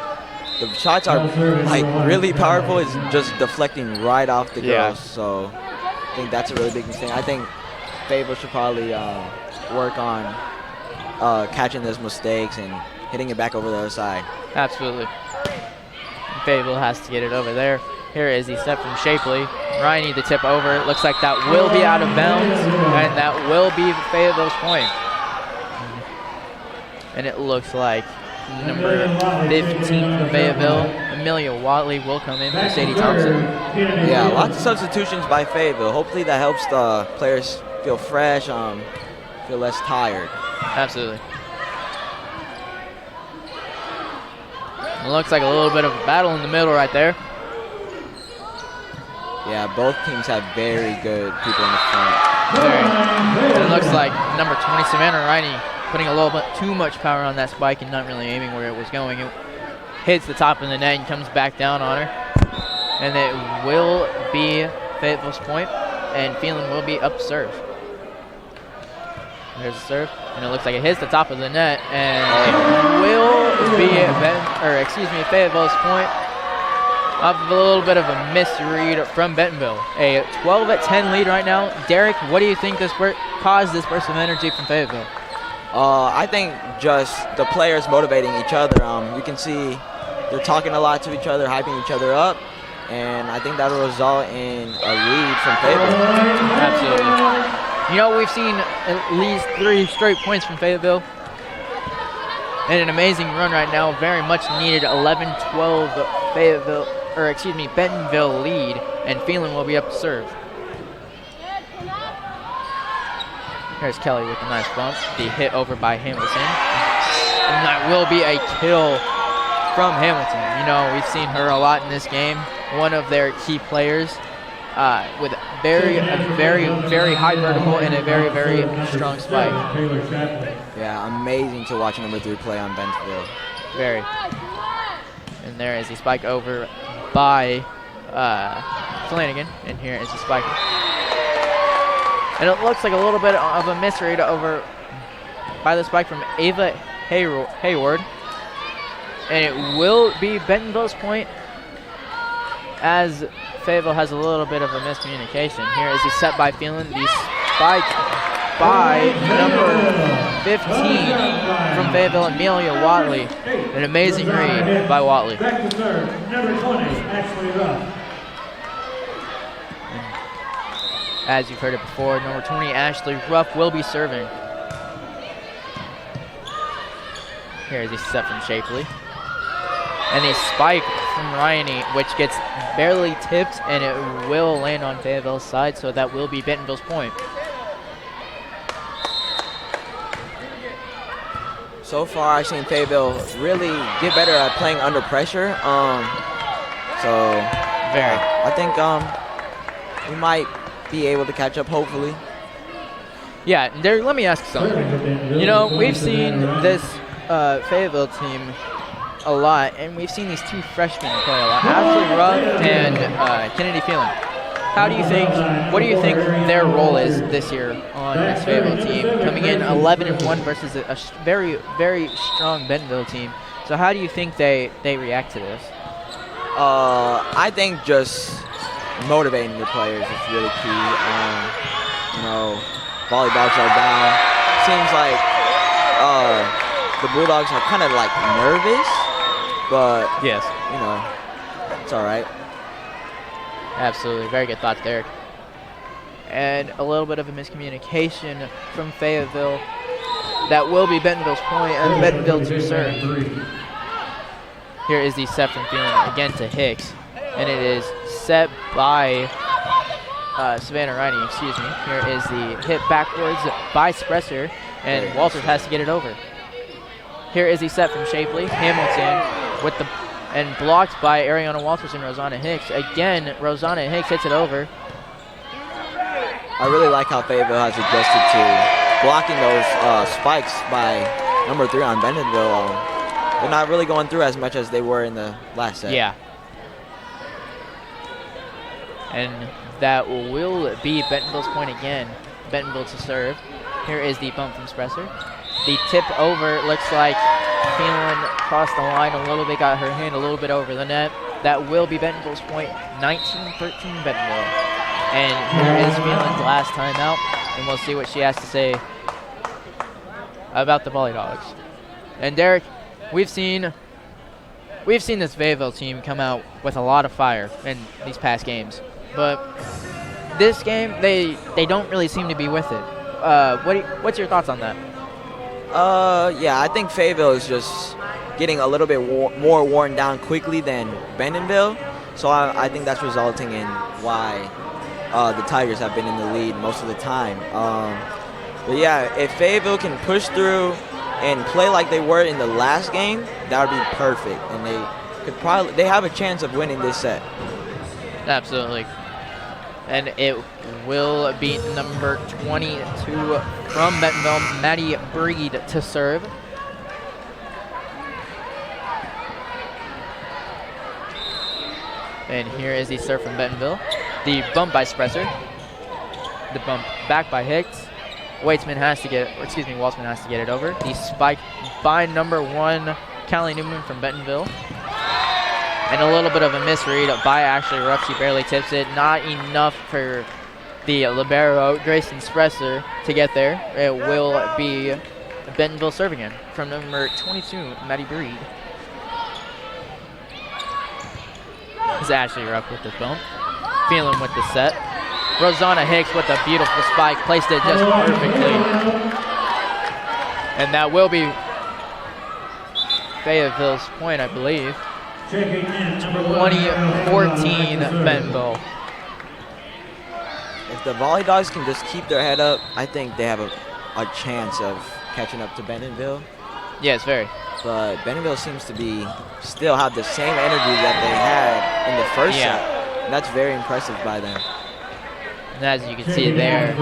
the shots are like really powerful. It's just deflecting right off the girls. So I think that's a really big mistake. I think Fayetteville should probably work on catching those mistakes and hitting it back over the other side.
Absolutely. Fayetteville has to get it over there. Here is the step from Shapley. Riney the tip over. It looks like that will be out of bounds, and that will be Fayetteville's point. And it looks like number 15 from Fayetteville, Amelia Watley, will come in for Sadie Thompson.
Yeah, lots of substitutions by Fayetteville. Hopefully that helps the players feel fresh, feel less tired.
Absolutely. It looks like a little bit of a battle in the middle right there.
Yeah, both teams have very good people in the front.
And it looks like number 20, Savannah Riney, putting a little bit too much power on that spike and not really aiming where it was going. It hits the top of the net and comes back down on her. And it will be Fayetteville's point, and Phelan will be up to serve. There's the serve, and it looks like it hits the top of the net, and it will be Fayetteville's point off of a little bit of a misread from Bentonville. A 12-10 lead right now. Derek, what do you think caused this burst of energy from Fayetteville?
I think just the players motivating each other. You can see they're talking a lot to each other, hyping each other up, and I think that'll result in a lead from Fayetteville.
Absolutely. You know, we've seen at least 3 straight points from Fayetteville. And an amazing run right now. Very much needed 11-12 Bentonville lead, and Phelan will be up to serve. Here's Kelly with a nice bump. The hit over by Hamilton. And that will be a kill from Hamilton. You know, we've seen her a lot in this game. One of their key players with a very high vertical and a very, very strong spike.
Yeah, amazing to watch number 3 play on Bentonville.
Very. And there is the spike over by Flanagan. And here is the spike. And it looks like a little bit of a misread over by the spike from Ava Hayward. And it will be Bentonville's point as Fayetteville has a little bit of a miscommunication. Here is the set by Phelan. The spike by number 15 from Fayetteville, Amelia Watley. An amazing read by Watley.
Back to serve, number 20, Ashley Ruff.
As you've heard it before, number 20, Ashley Ruff, will be serving. Here is the set from Shapley. And the spike from Riney, which gets barely tipped, and it will land on Fayetteville's side, so that will be Bentonville's point.
So far, I've seen Fayetteville really get better at playing under pressure. I think we might be able to catch up, hopefully.
Yeah, Derek, let me ask you something. You know, we've seen this Fayetteville team a lot, and we've seen these 2 freshmen play a lot, Ashley Ruff and Kennedy Phelan. What do you think their role is this year on this Fayetteville team, coming in 11-1 versus a very, very strong Bentonville team? So how do you think they react to this?
I think just motivating the players is really key. Volleyballs are down. Seems like the Bulldogs are kind of like nervous, but
yes,
it's all right.
Absolutely. Very good thoughts, Derek. And a little bit of a miscommunication from Fayetteville. That will be Bentonville's point, and Bentonville to serve. Here is the set from Phelan again to Hicks. And it is set by Savannah Riney, excuse me. Here is the hit backwards by Spresser, and Walters has to get it over. Here is the set from Shapley. Hamilton with the, and blocked by Ariana Walters and Rosanna Hicks. Again, Rosanna Hicks hits it over.
I really like how Fayetteville has adjusted to blocking those spikes by number 3 on Bentonville. They're not really going through as much as they were in the last set.
Yeah. And that will be Bentonville's point again. Bentonville to serve. Here is the bump from Spresser. The tip over looks like Phelan crossed the line a little bit, got her hand a little bit over the net. That will be Bentonville's point, 19-13 Bentonville. And here is Phelan's last time out, and we'll see what she has to say about the Volley Dogs. And Derek, we've seen this Fayetteville team come out with a lot of fire in these past games, but this game they don't really seem to be with it. What's your thoughts on that?
Yeah, I think Fayetteville is just getting a little bit more worn down quickly than Bentonville, so I think that's resulting in why the Tigers have been in the lead most of the time. But yeah, if Fayetteville can push through and play like they were in the last game, that would be perfect, and they have a chance of winning this set.
Absolutely. And it will be number 22 from Bentonville, Maddie Breed, to serve. And here is the serve from Bentonville. The bump by Spresser. The bump back by Hicks. Waltzman has to get it over. The spike by number 1, Callie Newman from Bentonville. And a little bit of a misread by Ashley Ruff. She barely tips it. Not enough for the libero, Grayson Spresser, to get there. It will be Bentonville serving in from number 22, Maddie Breed. This is Ashley Ruff with the bump. Phelan with the set. Rosanna Hicks with a beautiful spike. Placed it just perfectly. And that will be Fayetteville's point, I believe. 20-14 Bentonville.
If the Volley Dogs can just keep their head up, I think they have a chance of catching up to Bentonville.
Yes, very.
But Bentonville seems to still have the same energy that they had in the first set. And that's very impressive by them.
And as you can see there,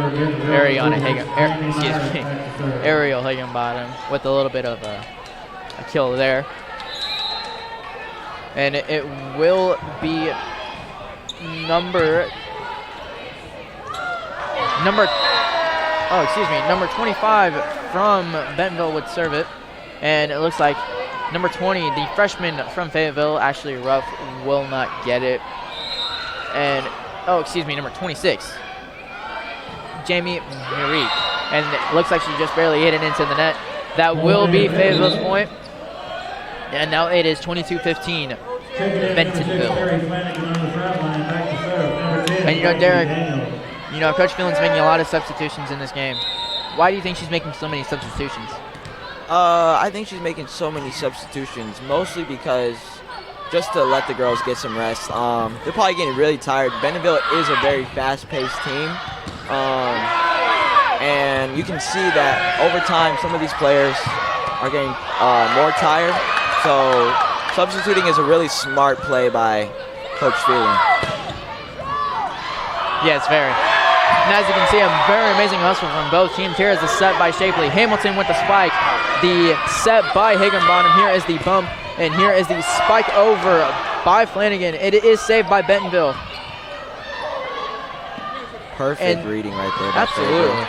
Ariel Higginbottom with a little bit of a kill there. And it will be number 25 from Bentonville would serve it. And it looks like number 20, the freshman from Fayetteville, Ashley Ruff, will not get it. And, number 26, Jamie Marique. And it looks like she just barely hit it into the net. That will be Fayetteville's point. And now it is 22-15, Bentonville. And Derek, Coach Phelan's making a lot of substitutions in this game. Why do you think she's making so many substitutions?
I think she's making so many substitutions, mostly because just to let the girls get some rest. They're probably getting really tired. Bentonville is a very fast-paced team. And you can see that over time, some of these players are getting more tired. So substituting is a really smart play by Coach Phelan.
Yes, very. And as you can see, a very amazing hustle from both teams. Here is the set by Shapley. Hamilton with the spike. The set by Higginbottom. Here is the bump. And here is the spike over by Flanagan. It is saved by Bentonville.
Perfect reading right there.
Absolutely.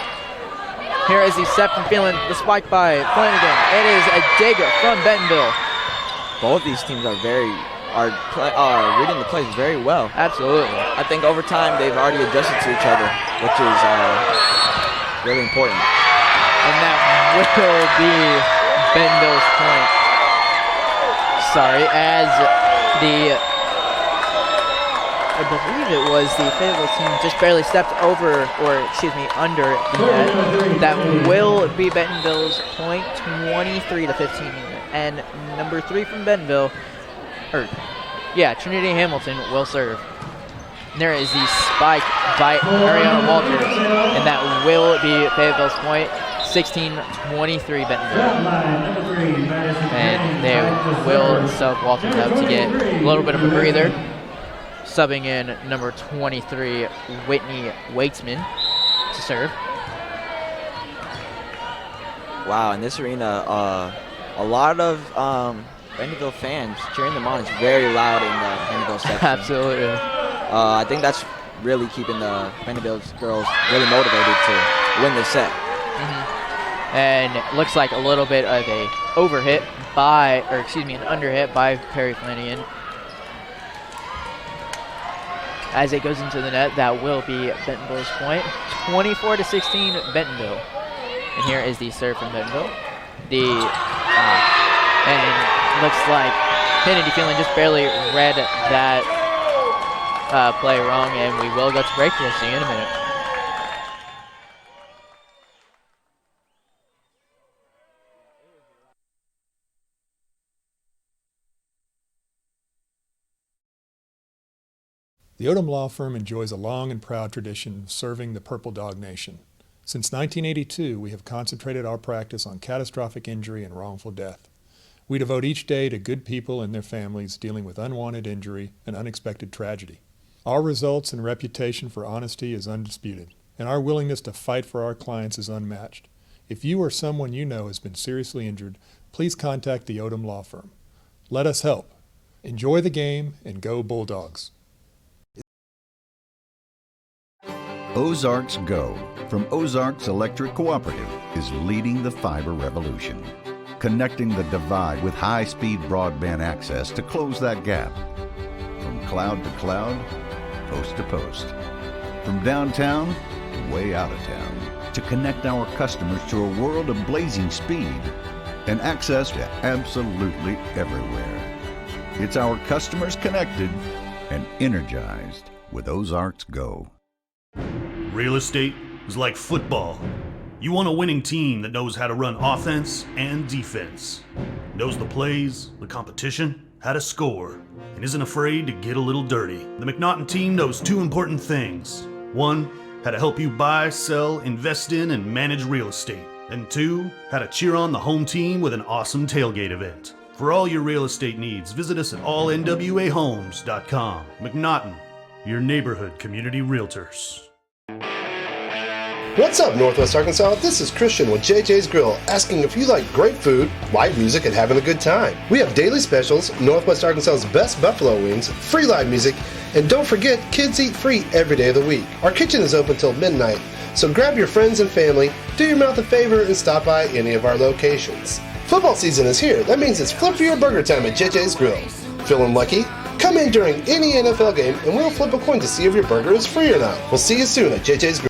Here is the set from Phelan. The spike by Flanagan. It is a dig from Bentonville.
Both these teams are reading the plays very well.
Absolutely.
I think over time they've already adjusted to each other, which is really important.
And that will be Bentonville's point.
I believe it was the Fayetteville team just barely stepped over, or excuse me, under the net. That will be Bentonville's point, 23-15. And number 3 from Bentonville, Trinity Hamilton will serve. And there is the spike by Ariana Walters, and that will be Fayetteville's point, 16-23 Bentonville. And they will sub Walters out to get a little bit of a breather. Subbing in number 23, Whitney Waitsman, to serve.
Wow, in this arena, a lot of Bentonville fans cheering them on. It's very loud in the Bentonville section.
Absolutely.
I think that's really keeping the Bentonville girls really motivated to win this set.
And it looks like a little bit of a overhit by, an underhit by Perry Flanagan. As it goes into the net, that will be Bentonville's point, 24-16 Bentonville. And here is the serve from Bentonville. And looks like Kennedy Phelan just barely read that play wrong, and we will go to break. We'll see you in a minute.
The Odom Law Firm enjoys a long and proud tradition of serving the Purple Dog Nation. Since 1982, we have concentrated our practice on catastrophic injury and wrongful death. We devote each day to good people and their families dealing with unwanted injury and unexpected tragedy. Our results and reputation for honesty is undisputed, and our willingness to fight for our clients is unmatched. If you or someone you know has been seriously injured, please contact the Odom Law Firm. Let us help. Enjoy the game and go Bulldogs.
Ozarks Go from Ozarks Electric Cooperative is leading the fiber revolution, connecting the divide with high-speed broadband access to close that gap. From cloud to cloud, post to post. From downtown to way out of town, to connect our customers to a world of blazing speed and access to absolutely everywhere. It's our customers connected and energized with Ozarks Go.
Real estate is like football. You want a winning team that knows how to run offense and defense, knows the plays, the competition, how to score, and isn't afraid to get a little dirty. The McNaughton team knows 2 important things. 1, how to help you buy, sell, invest in, and manage real estate. And 2, how to cheer on the home team with an awesome tailgate event. For all your real estate needs, visit us at allnwahomes.com. McNaughton, your neighborhood community realtors.
What's up, Northwest Arkansas? This is Christian with JJ's Grill, asking if you like great food, live music, and having a good time. We have daily specials, Northwest Arkansas's best buffalo wings, free live music, and don't forget, kids eat free every day of the week. Our kitchen is open till midnight, so grab your friends and family, do your mouth a favor, and stop by any of our locations. Football season is here. That means it's flip for your burger time at JJ's Grill. Feeling lucky? Come in during any NFL game, and we'll flip a coin to see if your burger is free or not. We'll see you soon at JJ's Grill.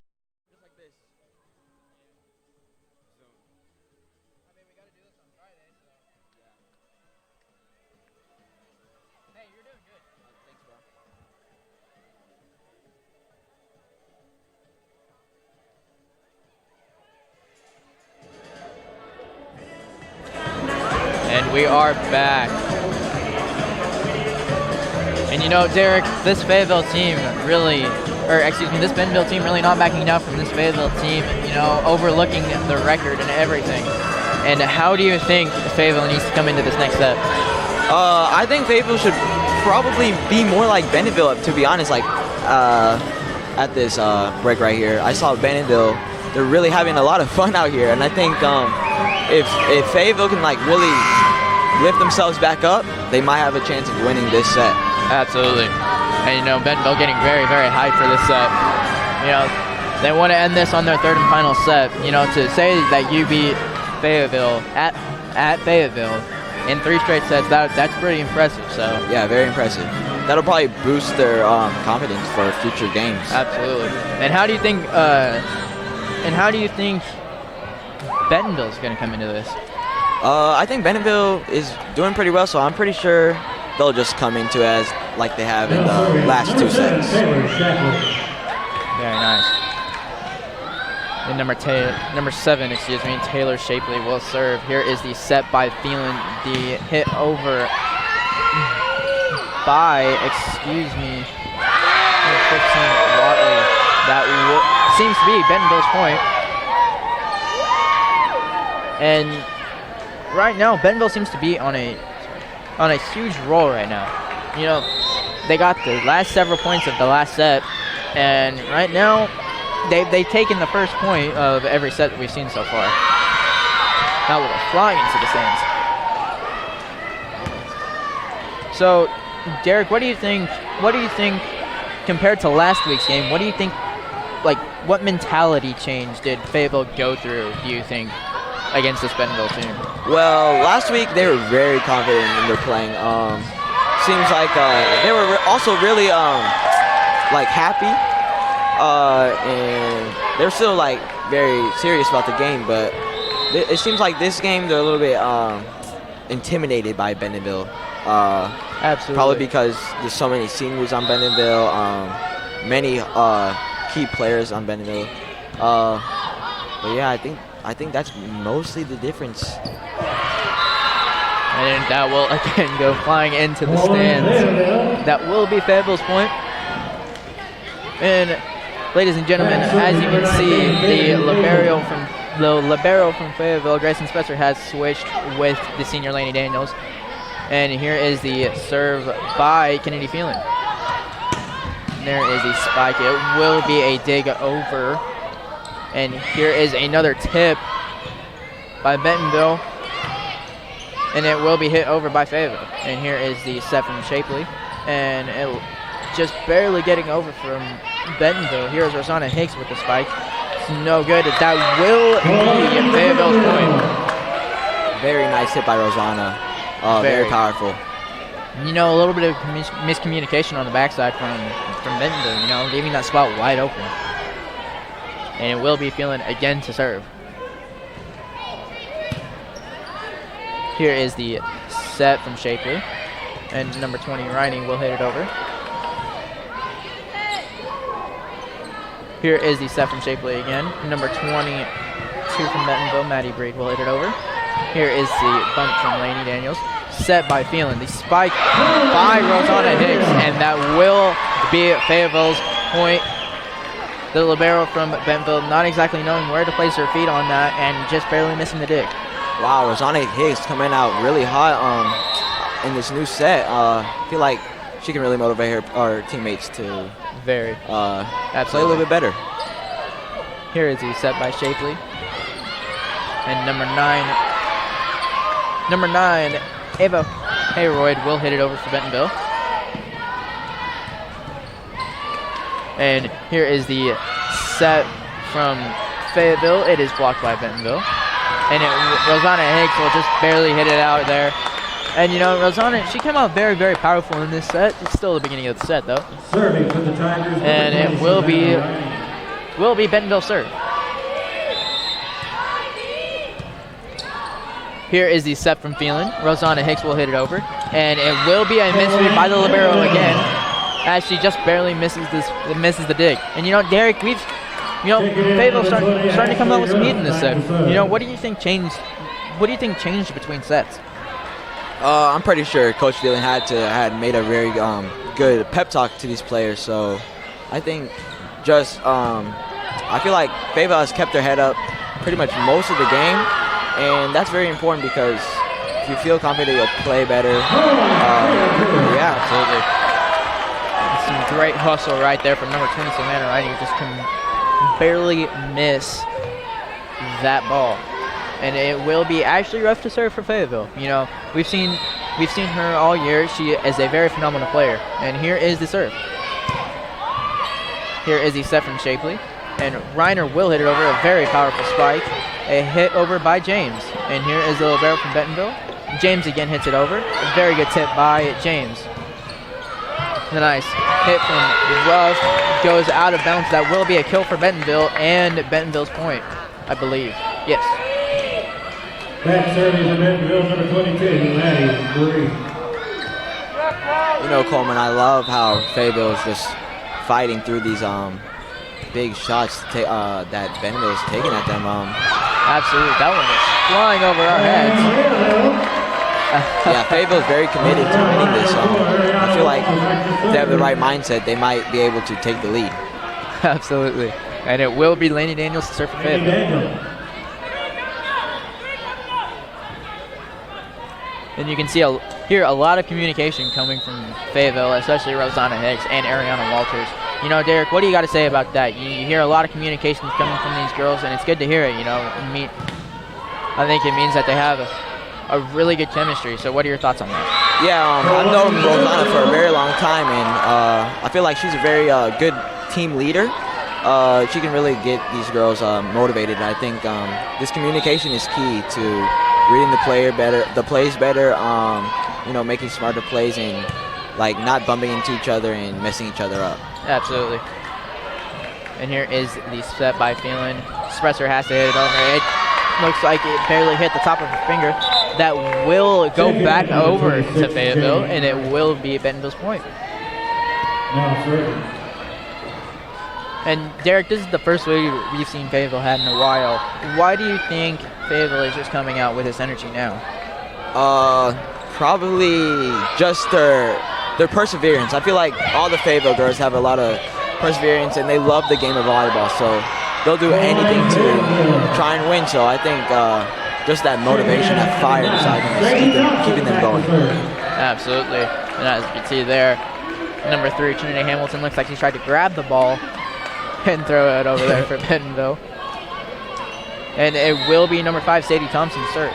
And we are back. And you know, Derek, this Fayetteville team really, this Bentonville team really not backing down from this Fayetteville team, you know, overlooking the record and everything. And how do you think Fayetteville needs to come into this next set?
I think Fayetteville should probably be more like Bentonville, to be honest. Like, at this break right here, I saw Bentonville. They're really having a lot of fun out here, and I think if Fayetteville can like really lift themselves back up, they might have a chance of winning this set.
Absolutely. And you know, Bentonville getting very, very hyped for this set. You know, they want to end this on their 3rd and final set. You know, to say that you beat Fayetteville at Fayetteville in 3 straight sets, that's pretty impressive. So
yeah, very impressive. That'll probably boost their confidence for future games.
Absolutely. And how do you think? Bentonville's going to come into this?
I think Bentonville is doing pretty well, so I'm pretty sure they'll just come into as like they have in the last 2 sets.
Very nice. And number 7, Taylor Shapley will serve. Here is the set by Thielen. The hit over by, 15 Watley. That seems to be Bentonville's point. And right now, Bentonville seems to be on a huge roll right now. You know, they got the last several points of the last set, and right now, they've taken the first point of every set that we've seen so far. Now we're flying into the stands. So, Derek, what do you think compared to last week's game? What do you think? Like, what mentality change did Fayetteville go through? Do you think against this Bentonville team?
Well, last week they were very confident in their playing. Seems like they were also really happy, and they're still like very serious about the game. But it seems like this game they're a little bit intimidated by Bentonville.
Absolutely.
Probably because there's so many seniors on Bentonville, many key players on Bentonville. But yeah, I think that's mostly the difference.
And that will again go flying into the stands. That will be Fayetteville's point. And ladies and gentlemen, as you can see, the libero from Fayetteville, Grayson Spencer, has switched with the senior Laney Daniels. And here is the serve by Kennedy Phelan. There is a spike. It will be a dig over. And here is another tip by Bentonville. And it will be hit over by Fayetteville. And here is the set from Shapley. And it just barely getting over from Bentonville. Here is Rosanna Hicks with the spike. It's no good. That will be Fayetteville's point.
Very nice hit by Rosanna. Very powerful.
You know, a little bit of miscommunication on the backside from Bentonville, you know, leaving that spot wide open. And it will be Phelan again to serve. Here is the set from Shapley. And number 20, Reining, will hit it over. Here is the set from Shapley again. Number 22 from Bentonville, Maddie Breed, will hit it over. Here is the bump from Laney Daniels. Set by Phelan. The spike by Rosanna Hicks. And that will be Fayetteville's point. The libero from Bentonville not exactly knowing where to place her feet on that and just barely missing the dig.
Wow, Rosanna Hicks coming out really hot in this new set. I feel like she can really motivate our teammates to play a little bit better.
Here is the set by Shapley. And number 9, Ava Hayroyd, will hit it over for Bentonville. And here is the set from Fayetteville. It is blocked by Bentonville. And Rosanna Hicks will just barely hit it out there. And you know, Rosanna, she came out very, very powerful in this set. It's still the beginning of the set, though.
Serving for the Tigers.
And it will be Bentonville serve. Here is the set from Phelan. Rosanna Hicks will hit it over. And it will be a misread by the libero again, as she just barely misses the dig. And you know, Derek, Fayetteville starting to come out with some heat in this set. You know, what do you think changed? What do you think changed between sets?
I'm pretty sure Coach Phelan had made a very good pep talk to these players. So I think just I feel like Fayetteville has kept their head up pretty much most of the game, and that's very important because if you feel confident, you'll play better. Yeah,
absolutely. Some great hustle right there from number 20, Savannah Riding, who just can barely miss that ball. And it will be actually rough to serve for Fayetteville. You know, we've seen her all year. She is a very phenomenal player. And here is the serve. Here is the set from Shapley. And Reiner will hit it over, a very powerful spike. A hit over by James. And here is the libero from Bentonville. James again hits it over. A very good tip by James. The nice hit from Ruff goes out of bounds. That will be a kill for Bentonville and Bentonville's point, I believe. Yes.
Back serving for Bentonville, number 22, Maddie Breed.
Coleman, I love how Fayetteville is just fighting through these big shots that Bentonville is taking at them.
Absolutely, that one is flying over our heads.
Yeah, Fayetteville is very committed to winning this. I feel like if they have the right mindset, they might be able to take the lead.
Absolutely. And it will be Laney Daniels to serve for Fayetteville. And you can hear a lot of communication coming from Fayetteville, especially Rosanna Hicks and Ariana Walters. Derek, what do you got to say about that? You hear a lot of communications coming from these girls, and it's good to hear it. I think it means that they have a really good chemistry. So what are your thoughts on that?
Yeah, I've known Rosanna for a very long time, and I feel like she's a very good team leader. She can really get these girls motivated. I think this communication is key to reading the plays better, making smarter plays, and not bumping into each other and messing each other up.
Absolutely. And here is the set by Phelan. Spresser has to hit it over. It looks like it barely hit the top of her finger. That will go back over to Fayetteville, and it will be Bentonville's point. And Derek, this is the first way we've seen Fayetteville had in a while. Why do you think Fayetteville is just coming out with this energy now?
Probably just their perseverance. I feel like all the Fayetteville girls have a lot of perseverance, and they love the game of volleyball, so they'll do anything to try and win. So I think just that motivation, that fire inside them is keeping them going.
Absolutely. And as you can see there, number 3, Trinity Hamilton, looks like she's tried to grab the ball and throw it over there for Bentonville. And it will be number 5, Sadie Thompson, serve.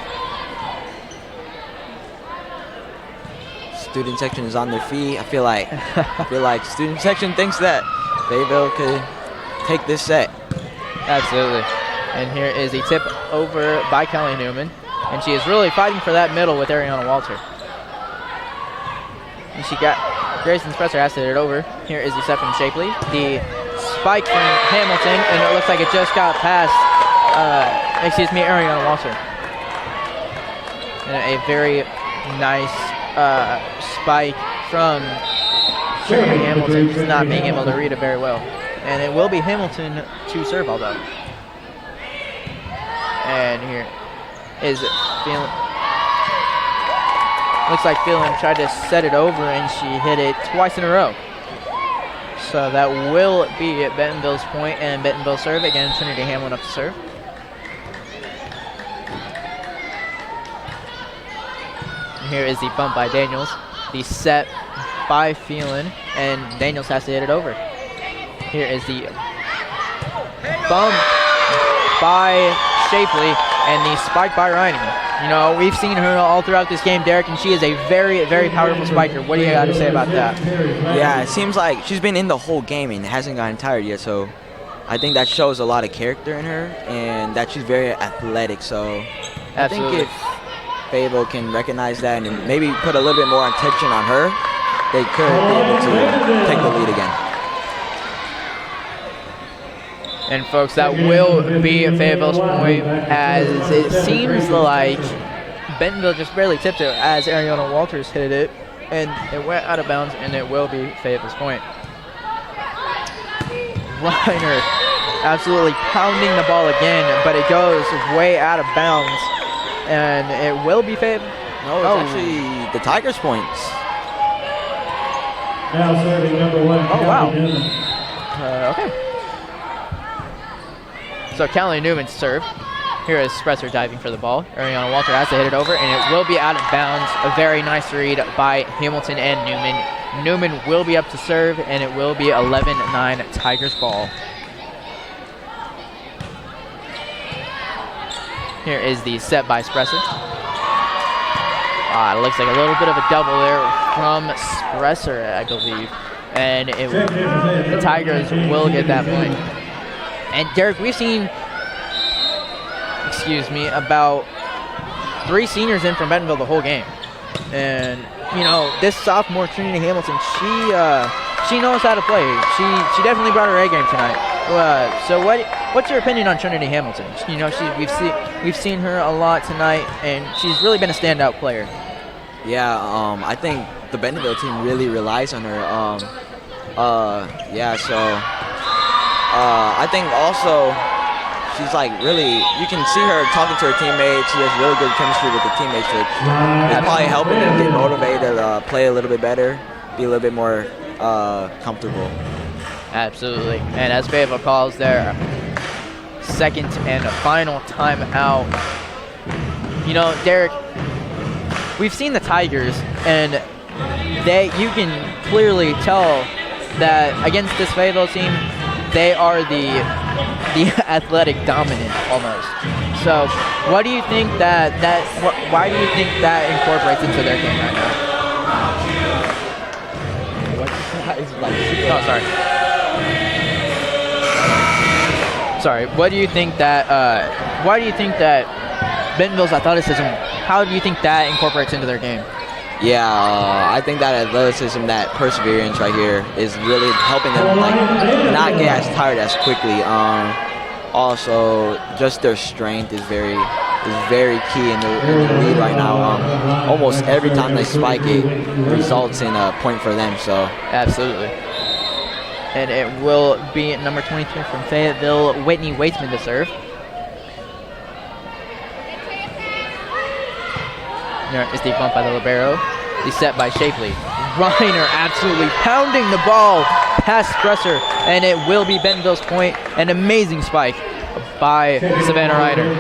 Student section is on their feet. I feel like student section thinks that Fayetteville could take this set.
Absolutely. And here is a tip over by Kelly Newman. And she is really fighting for that middle with Ariana Walter. And she got Grayson Spresser has to hit it over. Here is the set from Shapley. The spike from Hamilton, and it looks like it just got past, Ariana Walter. And a very nice spike from Trinity Hamilton, just not being able to read it very well. And it will be Hamilton to serve, although. And here is Phelan. Looks like Phelan tried to set it over, and she hit it twice in a row. So that will be at Bentonville's point, and Bentonville serve. Again, Trinity Hamlin up to serve. And here is the bump by Daniels. The set by Phelan, and Daniels has to hit it over. Here is the bump by Shapley, and the spike by Reining. We've seen her all throughout this game, Derek, and she is a very, very powerful spiker. What do you got to say about that?
Yeah, it seems like she's been in the whole game and hasn't gotten tired yet, so I think that shows a lot of character in her and that she's very athletic. So
Absolutely.
I think if Fayetteville can recognize that and maybe put a little bit more attention on her, they could be able to take the lead again.
And folks, that will be Fayetteville's point, as it seems like Bentonville just barely tipped it as Ariana Walters hit it, and it went out of bounds, and it will be Fayetteville's point. Reiner absolutely pounding the ball again, but it goes way out of bounds, and it will be Fayetteville.
No, it's actually the Tigers' points.
Now serving number 1.
Oh, wow. Okay. So Callie Newman's serve. Here is Spresser diving for the ball. Ariana Walter has to hit it over, and it will be out of bounds. A very nice read by Hamilton and Newman. Newman will be up to serve, and it will be 11-9 Tigers ball. Here is the set by Spresser. It looks like a little bit of a double there from Spresser, I believe. And the Tigers will get that point. And Derek, we've seen, about 3 seniors in from Bentonville the whole game. And, this sophomore Trinity Hamilton, she knows how to play. She definitely brought her A game tonight. So what's your opinion on Trinity Hamilton? We've seen her a lot tonight, and she's really been a standout player.
Yeah, I think the Bentonville team really relies on her. I think also she's like really, you can see her talking to her teammates. She has really good chemistry with the teammates, which is probably helping them get motivated, play a little bit better, be a little bit more comfortable.
Absolutely. And as Fayetteville calls their second and final timeout, you know, Derek, we've seen the Tigers, and you can clearly tell that against this Fayetteville team, they are the athletic dominant almost. So, what do you think why do you think that incorporates into their game right now? Sorry. What do you think that? Why do you think that Bentonville's athleticism? How do you think that incorporates into their game?
Yeah, I think that athleticism, that perseverance right here is really helping them like not get as tired as quickly. Also, just their strength is very key in the lead right now. Almost every time they spike, it results in a point for them. So
absolutely. And it will be number 23 from Fayetteville, Whitney Waitsman to serve. There is the bump by the libero. The set by Shapley. Reiner absolutely pounding the ball past Stresser, and it will be Bentonville's point. An amazing spike by Savannah Reiner.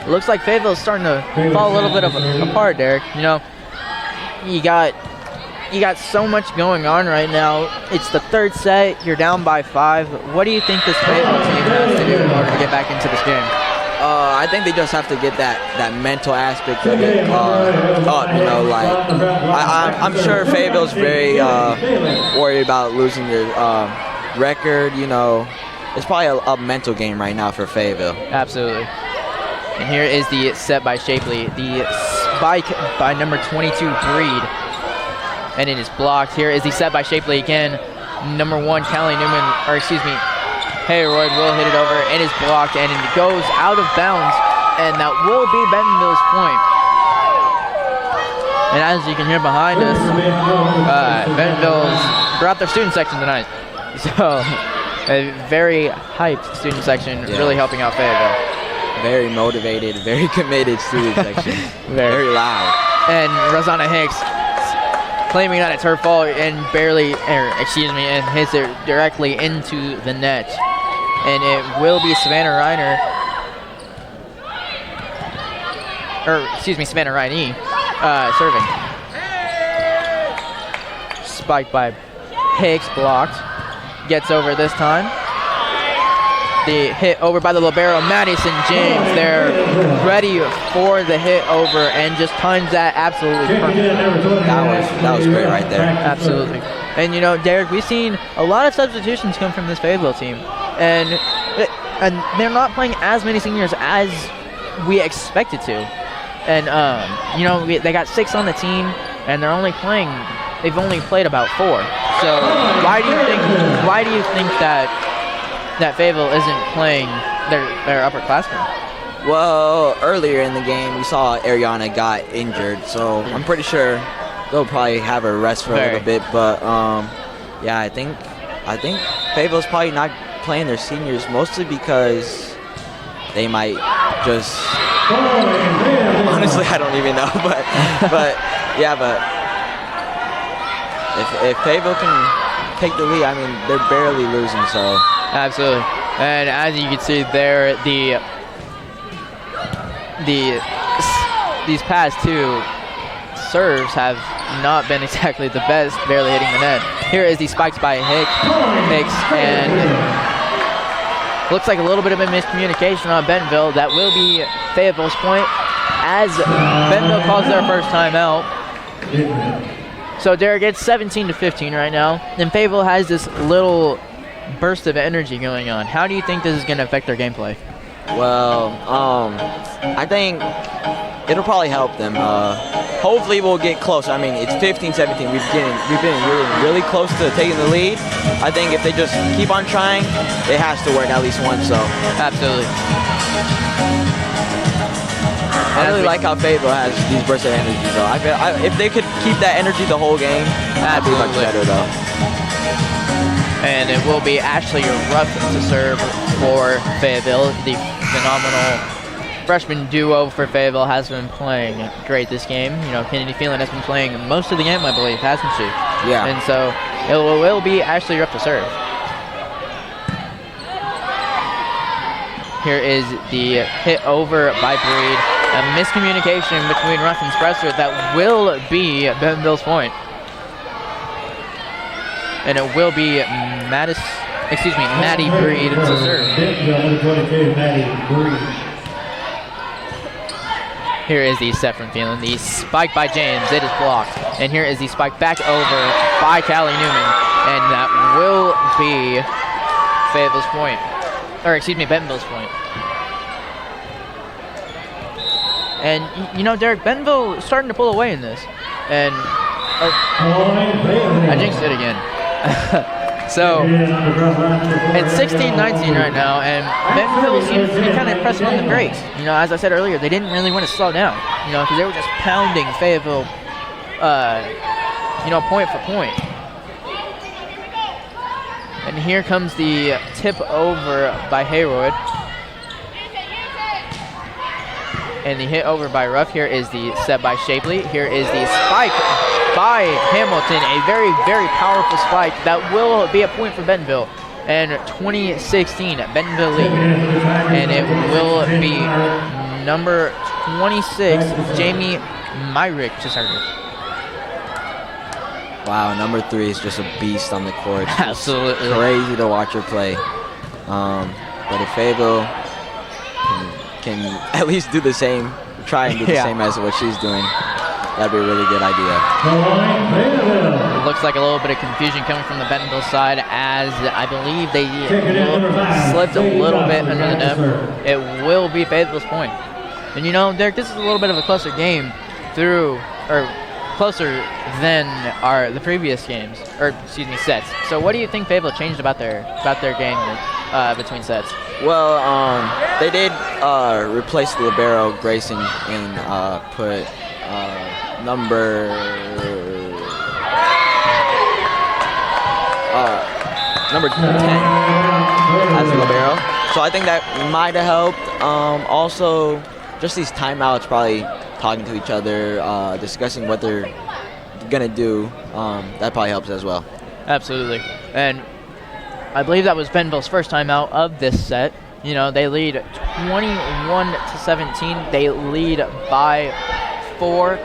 Looks like Fayetteville's starting to fall a little bit apart, Derek. You know, you got so much going on right now. It's the third set. You're down by 5. What do you think this Fayetteville team has to do in order to get back into this game?
I think they just have to get that mental aspect of it up. You know, like I'm sure Fayetteville's very worried about losing their record. You know, it's probably a mental game right now for Fayetteville.
Absolutely. And here is the set by Shapley. The spike by number 22, Breed. And it is blocked. Here is the set by Shapley again. Number 1, Callie Newman, Hayroyd will hit it over. It is blocked, and it goes out of bounds, and that will be Bentonville's point. And as you can hear behind us, Bentonville's brought their student section tonight. So, a very hyped student section, really helping out Fayetteville.
Very motivated, very committed student section. Very loud.
And Rosanna Hicks claiming that it's her fault and and hits it directly into the net. And it will be Savannah Rainey serving. Spiked by Hicks, blocked. Gets over this time. The hit over by the libero, Madison James. They're ready for the hit over and just times that absolutely perfect.
That was great right there.
Absolutely. And you know, Derek, we've seen a lot of substitutions come from this Fayetteville team, and they're not playing as many seniors as we expected to. And you know, they got 6 on the team, and they've only played about 4. So why do you think that Fayetteville isn't playing their upperclassmen?
Well, earlier in the game, we saw Ariana got injured, so I'm pretty sure they'll probably have her rest for a little bit. But yeah, I think Fayetteville's probably not playing their seniors mostly because they might just. Honestly, I don't even know, but if Fayetteville can take the lead, I mean, they're barely losing, so.
Absolutely. And as you can see there, these past 2 serves have not been exactly the best, barely hitting the net. Here is the spikes by Hicks, and looks like a little bit of a miscommunication on Bentonville. That will be Fayetteville's point as Bentonville calls their first timeout. So Derek, it's 17-15 right now, and Fayetteville has this little burst of energy going on. How do you think this is going to affect their gameplay?
Well, I think it'll probably help them. hopefully we'll get closer. I mean, it's 15-17. We've been really close to taking the lead. I think if they just keep on trying, it has to work at least once. So
Absolutely.
I really like how Fayetteville has these bursts of energy. So I feel if they could keep that energy the whole game, that'd be much better though.
And it will be Ashley Ruff to serve for Fayetteville. The phenomenal freshman duo for Fayetteville has been playing great this game. You know, Kennedy Phelan has been playing most of the game, I believe, hasn't she?
Yeah.
And so it will be Ashley Ruff to serve. Here is the hit over by Breed. A miscommunication between Ruff and Spresser that will be Bentonville's point. And it will be Maddie Breed to serve. Here is the set from Phelan. The spike by James. It is blocked. And here is the spike back over by Callie Newman. And that will be Fayetteville's point. Or excuse me, Bentonville's point. And you know, Derek, Bentonville is starting to pull away in this. And I jinxed it again. So it's 16-19 right now, and Bentonville seems to be kind of pressing on the brakes. You know, as I said earlier, they didn't really want to slow down. You know, because they were just pounding Fayetteville, you know, point for point. And here comes the tip over by Haywood. And the hit over by Ruff. Here is the set by Shapley. Here is the spike by Hamilton. A very, very powerful spike that will be a point for Bentonville. And 2016, Bentonville lead. And it will be number 26, Jamie Myrick to serve.
Wow, number 3 is just a beast on the court. It's
Absolutely.
crazy to watch her play. But if Fayetteville can at least do the same, try and do the same as what she's doing, that'd be a really good idea.
It looks like a little bit of confusion coming from the Bentonville side, as I believe they slipped a little bit under the net. It will be Fayetteville's point. And you know, Derek, this is a little bit of a closer game closer than the previous games, or excuse me, sets. So what do you think Fayetteville changed about their game between sets?
Well, they did replace the libero Grayson and put number 10 as the libero. So I think that might have helped. Also, just these timeouts, probably talking to each other, discussing what they're gonna do. That probably helps as well.
Absolutely. And I believe that was Bentonville's first time out of this set. You know, they lead 21-17. They lead by 4.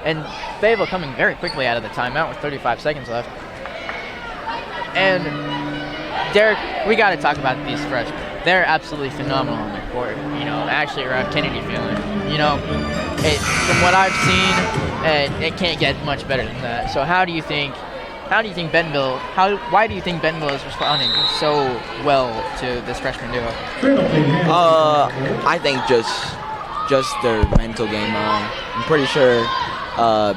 And Fayetteville coming very quickly out of the timeout with 35 seconds left. And Derek, we got to talk about these freshmen. They're absolutely phenomenal on the court. You know, actually around Kennedy Phelan. You know, from what I've seen, it can't get much better than that. So why do you think Bentonville is responding so well to this freshman duo?
I think just their mental game. I'm pretty sure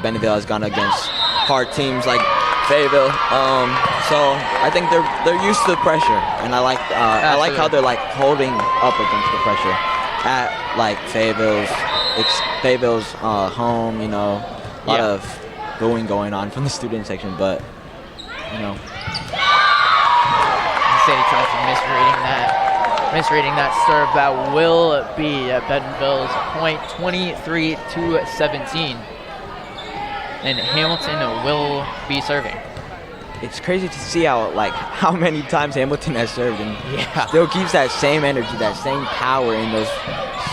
Bentonville has gone against hard teams like Fayetteville. So I think they're used to the pressure, and I like how they're like holding up against the pressure at like Fayetteville's. It's Fayetteville's home. You know, a lot of booing going on from the student section, but. You know,
Sadie Thompson misreading that serve. That will be Bentonville's point, 23-17, and Hamilton will be serving.
It's crazy to see how many times Hamilton has served and still keeps that same energy, that same power in those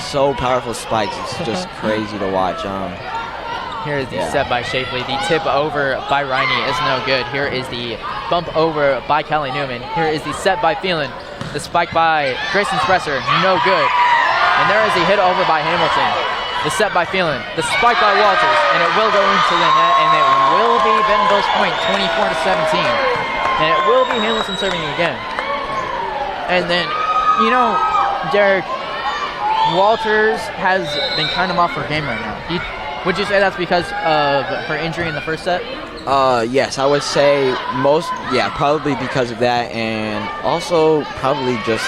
so powerful spikes. It's just crazy to watch.
Here is the set by Shapley. The tip over by Riney is no good. Here is the bump over by Kelly Newman. Here is the set by Phelan. The spike by Grayson Spresser, no good. And there is the hit over by Hamilton. The set by Phelan. The spike by Walters, and it will go into the net, and it will be Bentonville's point, 24-17. And it will be Hamilton serving again. And then, you know, Derek, Walters has been kind of off her game right now. Would you say that's because of her injury in the first set?
Yes, I would say probably because of that, and also probably just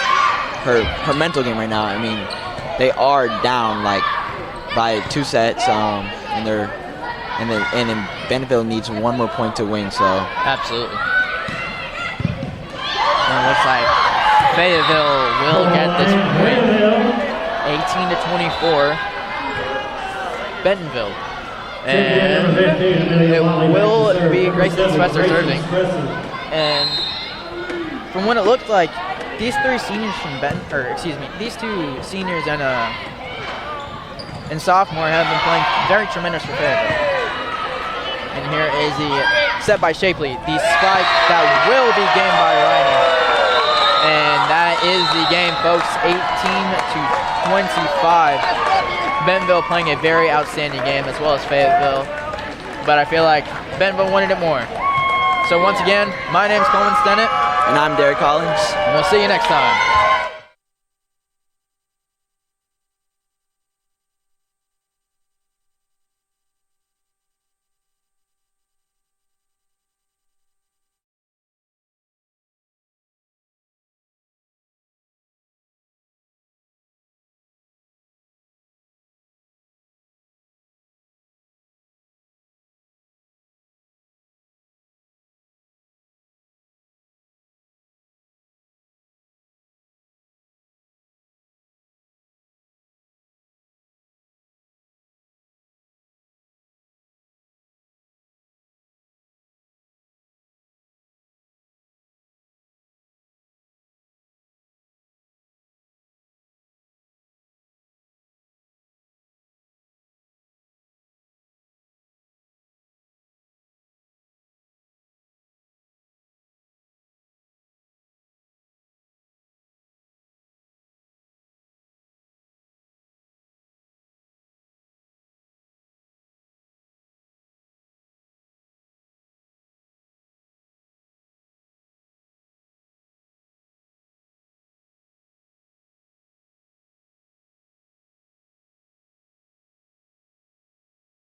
her mental game right now. I mean, they are down like by 2 sets, and then Bentonville needs 1 more point to win. So
absolutely. And it looks like Fayetteville will get this win, 18-24. Bentonville. And it will be Grayson Spencer serving. And from what it looked like, these 3 seniors from these 2 seniors and sophomore have been playing very tremendous for Fayetteville. And here is the set by Shapley, the spike that will be gained by Riney. And that is the game, folks, 18-25. Bentonville playing a very outstanding game, as well as Fayetteville. But I feel like Bentonville wanted it more. So once again, my name is Coleman Stennett.
And I'm Derek Collins.
And we'll see you next time.